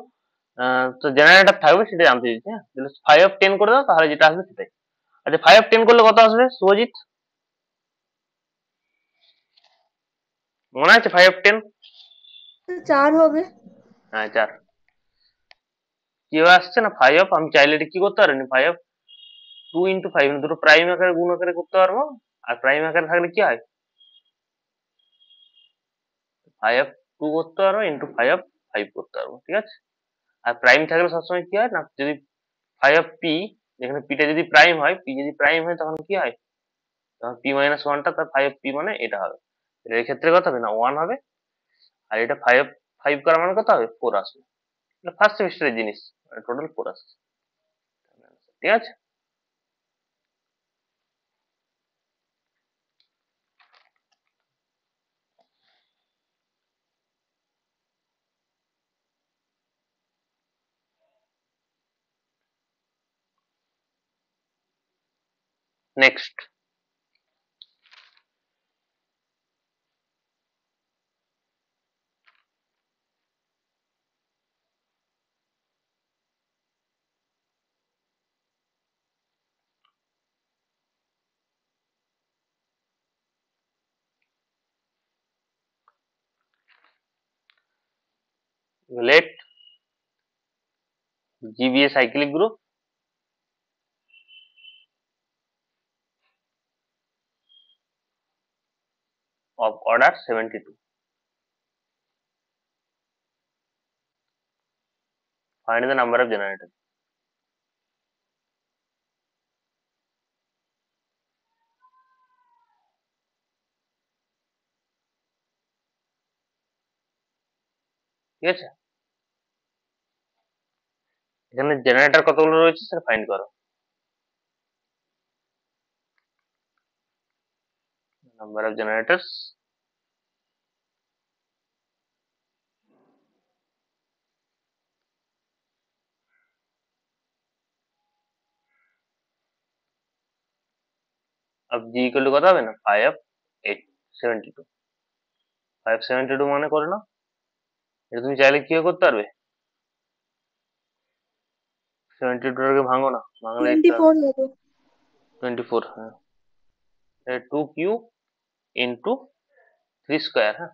তো জেনারেটর থাকবে সেটা জানতে দিচ্ছি। হ্যাঁ 5 অফ 10 করে দাও, তাহলে যেটা আসবে সেটাই। আচ্ছা 5 অফ 10 করলে কত আসবে শুভজিৎ, মনে আছে 5 অফ 10? 4 হবে। হ্যাঁ 4। কিভাবে আসছে না 5 অফ, আমি চাইলে এটা কি করতে পারি, 5 অফ 2 ইন্টু 5, দুটো প্রাইম আকারে গুণ আকারে করতে পারবো। আর প্রাইম আকারে থাকলে কি হয় 5 অফ 2 করতে পারবো ইন্টু 5 অফ 5 করতে পারবো, ঠিক আছে। আর প্রাইম থাকলে সবসময় কি হয় না, যদি 5 অফ পি, যেখানে পিটা যদি প্রাইম হয়, পি যদি প্রাইম হয় তখন কি হয়, তখন পি মাইনাস ওয়ানটা তার 5 অফ পি মানে এটা হবে, এর ক্ষেত্রে কত হবে না 1 হবে। আর এটা 5 অফ 5 করা মানে কত হবে 4 আসবে। এটা ফার্স্ট সেমিস্টারের জিনিস, টোটাল 4 আসছে, ঠিক আছে। Next, let GBA cyclic group of order 72, find the number of generators। ঠিক আছে, এখানে জেনারেটর কতগুলো রয়েছে সেটা ফাইন্ড করো। Number of জেনারেটরস of G equal two কত হবে না 5 অফ 8 72, 572 মনে করো না, এটা তুমি চাইলে কি করতে পারবে, 72 টাকে ভাঙো না, ভাঙলে একটা 24 হবে। 24, হ্যাঁ 2 কিউ ইন্টু 3 স্কোয়ার। হ্যাঁ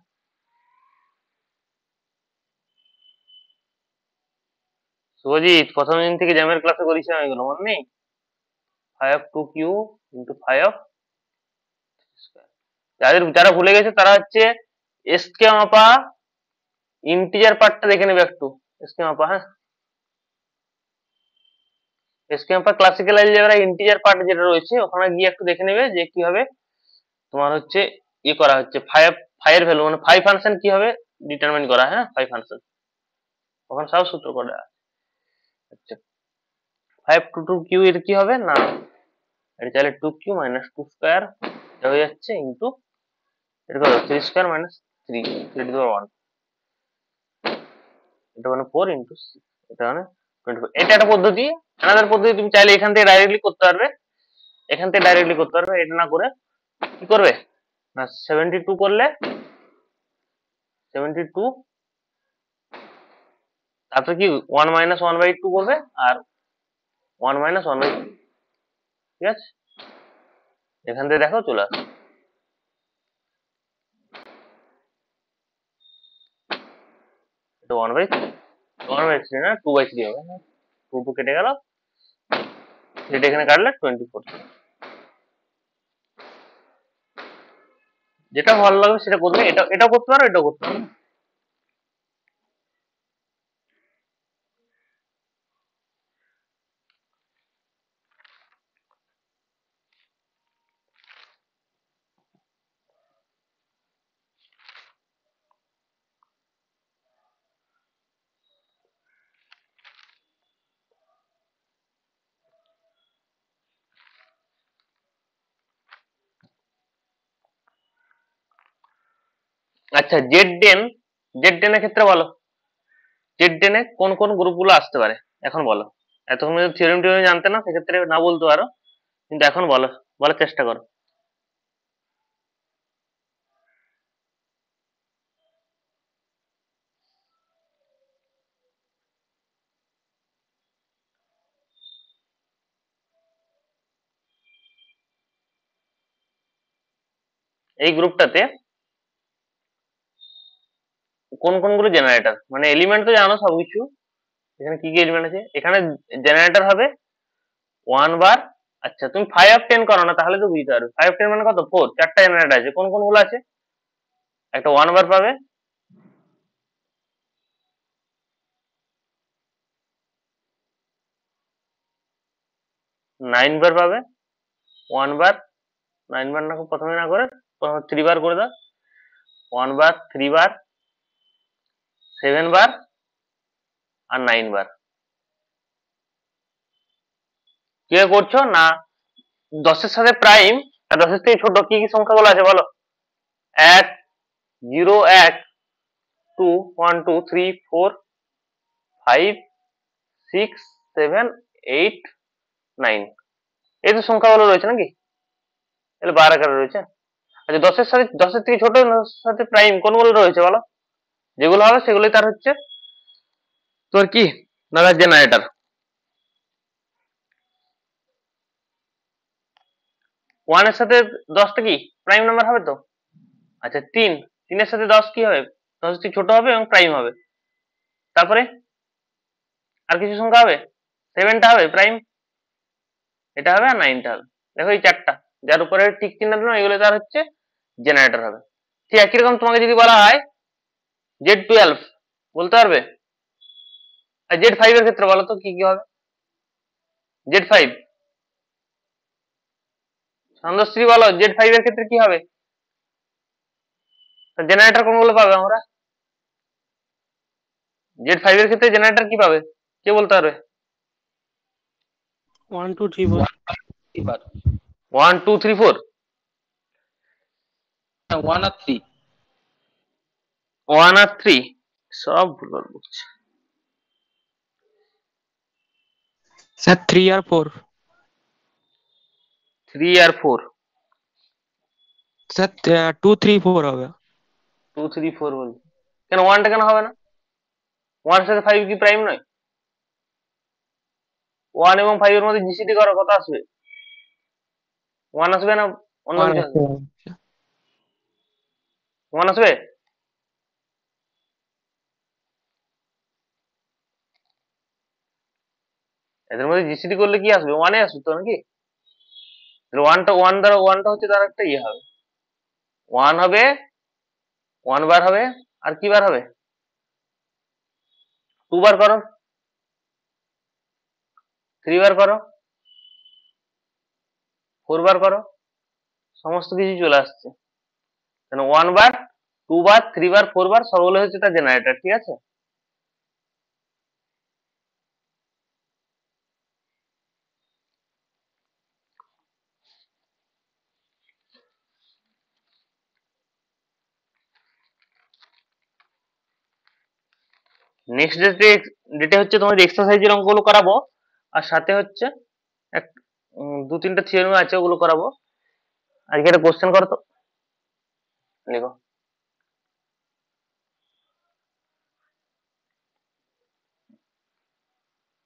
শুভজিৎ প্রথম দিন থেকে জ্যামের ক্লাসে করেছি আমি, এগুলো মনে নেই, 5 of 2 q into 5 of square. যারা ভুলে গেছে তারা হচ্ছে এসকে মাপা ইন্টিজার পার্টটা দেখে নেবে একটু। এসকে মাপা, হ্যাঁ, এসকে মাপা ক্লাসিক্যাল অ্যালজেব্রা ইন্টিজার পার্ট যেটা রয়েছে ওখানে গিয়ে একটু দেখে নেবে যে কিভাবে তোমার হচ্ছে ই করা হচ্ছে ফাইয়ের ভ্যালু মানে ফাই ফাংশন কিভাবে ডিটারমাইন করা, হ্যাঁ, ফাই ফাংশন ওখানে সব সূত্র করে আচ্ছা 5 2 2 কিউ এর কি হবে না এটা চাইলে 2 কিউ মাইনাস 2 স্কোয়ার হয়ে যাচ্ছে ইন্টু এটা কত 3 স্কোয়ার মাইনাস 3 3 টু দি পাওয়ার 1 এটা মানে 4 ইন্টু 6 এটা মানে 24 এটা একটা পদ্ধতি। আলাদা পদ্ধতি তুমি চাইলে এখান থেকে ডাইরেক্টলি করতে পারবে, এখান থেকে ডাইরেক্টলি করতে পারবে। এটা না করে কি করবে না 72 করলে 72 তারপরে কি 1 মাইনাস 1/2 করবে আর 1 মাইনাস 1/2, ঠিক আছে, এখান থেকে দেখো চলে আসবে এটা 1/3 না 2/3 হবে, 2 কেটে গেল, এটা এখানে কাটলে 24। যেটা ভালো লাগবে সেটা করবে, এটাও করতে পারো এটাও করতে পারো। আচ্ছা জেড ডেন এর ক্ষেত্রে বলো জেড ডেনে কোন কোন গ্রুপগুলো আসতে পারে এখন বলো। এতক্ষণ যদি থিওরেম টিওরেম জানতে না সেক্ষেত্রে না বলতে পারো, কিন্তু এখন বলো, বলার চেষ্টা করো। এই গ্রুপটাতে কোন কোনগুলো জেনারেটর মানে এলিমেন্ট তো জানো সবকিছু, এখানে কি কি এলিমেন্ট আছে, এখানে জেনারেটর হবে 1 বার। আচ্ছা তুমি 5 of 10 করো না তাহলে তো বুঝতে পারবে 5 of 10 মানে কত 4, চারটা জেনারেটর আছে, কোন কোন গুলো আছে, একটা 1 বার পাবে, নাইন বার পাবে, 1 বার 9 বার না প্রথমে না করে 3 বার করে দাও, 1 বার 3 বার 7 বার আর 9 বার। কি করছো না 10-এর সাথে প্রাইম আর 10-এর থেকে ছোট কি কি সংখ্যাগুলো আছে বলো, 1 0 1 2 1 2 3 4 5 6 7 8 9, এই তো সংখ্যাগুলো রয়েছে নাকি, তাহলে 12 আকারে রয়েছে। আচ্ছা 10-এর থেকে ছোট 10-এর সাথে প্রাইম কোনগুলো রয়েছে বলো, যেগুলো হবে সেগুলোই তার হচ্ছে তোর কি না জেনারেটর। 1 এর সাথে 10টা কি প্রাইম নাম্বার হবে তো, আচ্ছা 3-এর সাথে 10 কি হবে, 10 থেকে ছোট হবে এবং প্রাইম হবে। তারপরে আর কিছু সংখ্যা হবে, 7টা হবে প্রাইম, এটা হবে আর 9টা হবে। দেখো এই চারটা যার উপরে টিক চিহ্ন দিলাম এগুলো তার হচ্ছে জেনারেটর হবে। ঠিক একই রকম তোমাকে যদি বলা হয় Z12 বলতে পারবে, আর Z5 এর ক্ষেত্রে বলো তো কি কি হবে, Z5 সন্ধ্যশ্রী বলো Z5 এর ক্ষেত্রে কি হবে, জেনারেটর কোনগুলো পাবে আমরা, Z5 এর ক্ষেত্রে জেনারেটর কি পাবে কে বলতে পারবে, 1 2 3 4 এবার 1 2 3 4 1 আর 3 1 আর 3 সব ভুল বলছে স্যার 3 আর 4 3 আর 4 স্যার 2 3 4 হবে। 2 3 4 বলছে কেন 1টা কেন হবে না, 1 এর সাথে 5 কি প্রাইম নয়, 1 এবং 5 এর মধ্যে জিসিডি করো কত আসবে, 1 আসবে না অন্য কিছু আসবে, 1 আসবে, এদের মধ্যে জিসিডি করলে কি আসবে 1 এ আসবে তো নাকি, 1টা 1 দ্বারা 1টা হচ্ছে তার একটা ইয়ে হবে, 1 হবে 1 বার হবে, আর কি বার হবে? 2 বার করো, 3 বার করো, 4 বার করো, সমস্ত কিছু চলে আসছে। কেন 1 বার, 2 বার, 3 বার, 4 বার সবগুলো হচ্ছে তার জেনারেটর, ঠিক আছে? নেক্সট ডেটে হচ্ছে তোমাদের এক্সারসাইজের অঙ্কগুলো করাবো, আর সাথে হচ্ছে এক 2-3টা থিওরেম আছে, ওগুলো করাবো। আজকে একটা কোশ্চেন করো তো, লিখো।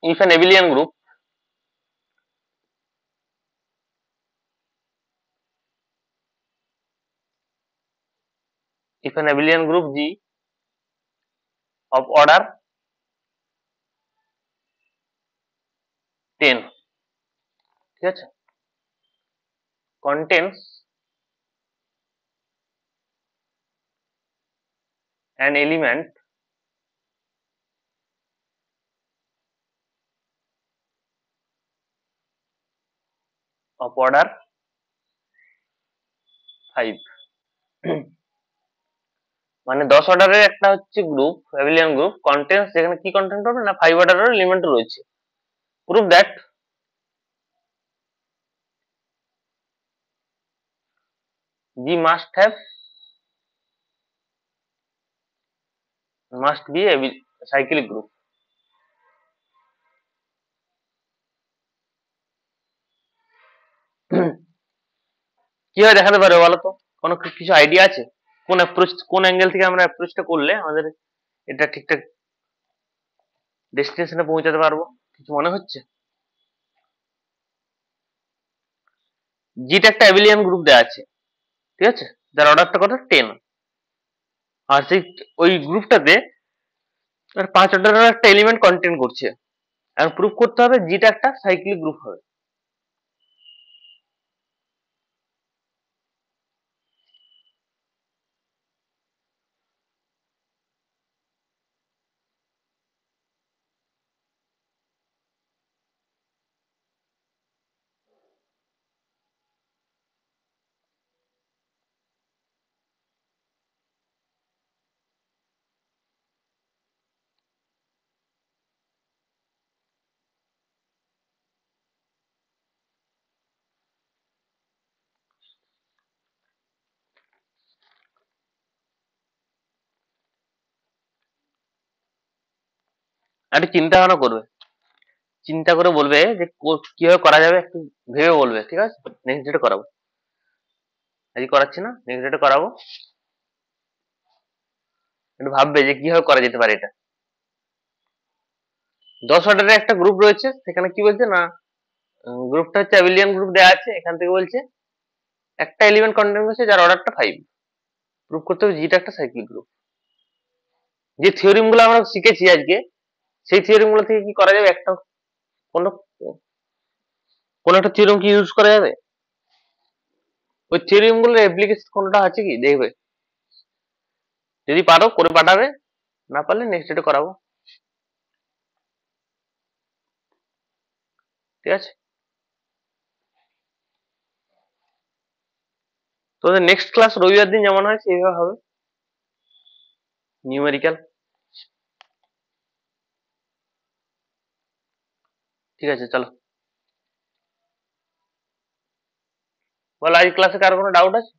If an abelian group G of order 10, ঠিক আছে, contains an element of order 5, মানে 10 অর্ডারের একটা হচ্ছে গ্রুপ, অ্যাবিলিয়ান গ্রুপ, কন্টেন্টস যেখানে কি কন্টেন্ট করবে না 5 অর্ডারের এলিমেন্ট রয়েছে। Prove that G must be a cyclic group। কিভাবে দেখাতে পারবে বলো তো? কোনো কিছু আইডিয়া আছে? কোন অ্যাপ্রোচ, কোন অ্যাঙ্গেল থেকে আমরা অ্যাপ্রোচটা করলে আমাদের এটা ঠিকঠাক ডেস্টিনেশনে পৌঁছাতে পারবো? কিছু মনে হচ্ছে? জিটা একটা অ্যাবিলিয়ান গ্রুপ দেওয়া আছে, ঠিক আছে, যার অর্ডারটা কত 10, আর সেই ওই গ্রুপটাতে 5 অর্ডারের একটা এলিমেন্ট কন্টেন্ট করছে, আর প্রুফ করতে হবে জিটা একটা সাইক্লিক গ্রুপ হবে। একটু চিন্তা ভাবনা করবে, চিন্তা করে বলবে যে কিভাবে করা যাবে, একটু ভেবে বলবে, ঠিক আছে? নেক্সট ডেটে করাবো, আজকে করাচ্ছি না, নেক্সট ডেটে করাবো। একটু ভাববে যে কিভাবে করা যেতে পারে এটা। 10 অর্ডারের একটা গ্রুপ রয়েছে, সেখানে কি বলছে না, গ্রুপটা হচ্ছে অ্যাবিলিয়ান গ্রুপ দেওয়া আছে, এখান থেকে বলছে একটা এলিমেন্ট কন্টেন্ট করছে যার অর্ডারটা 5, প্রুভ করতে হবে জিটা একটা সাইক্লিক গ্রুপ। যে থিওরিম গুলো আমরা শিখেছি আজকে, সেই থিওরিম গুলো থেকে কি করা যাবে, একটা কোনো কোন একটা থিওরিম কি ইউজ করা যাবে? ওই থিওরিম গুলোর অ্যাপ্লিকেশন কোনটা আছে কি দেখবে, যদি পারো করে পাঠাবে, না পারলে নেক্সট ডেটে করাবো, ঠিক আছে? তোমাদের নেক্সট ক্লাস রবিবার দিন যেমন হয় সেইভাবে হবে, নিউমেরিক্যাল, ঠিক আছে? চলো বল, আজ ক্লাসে কার কোনো ডাউট আছে?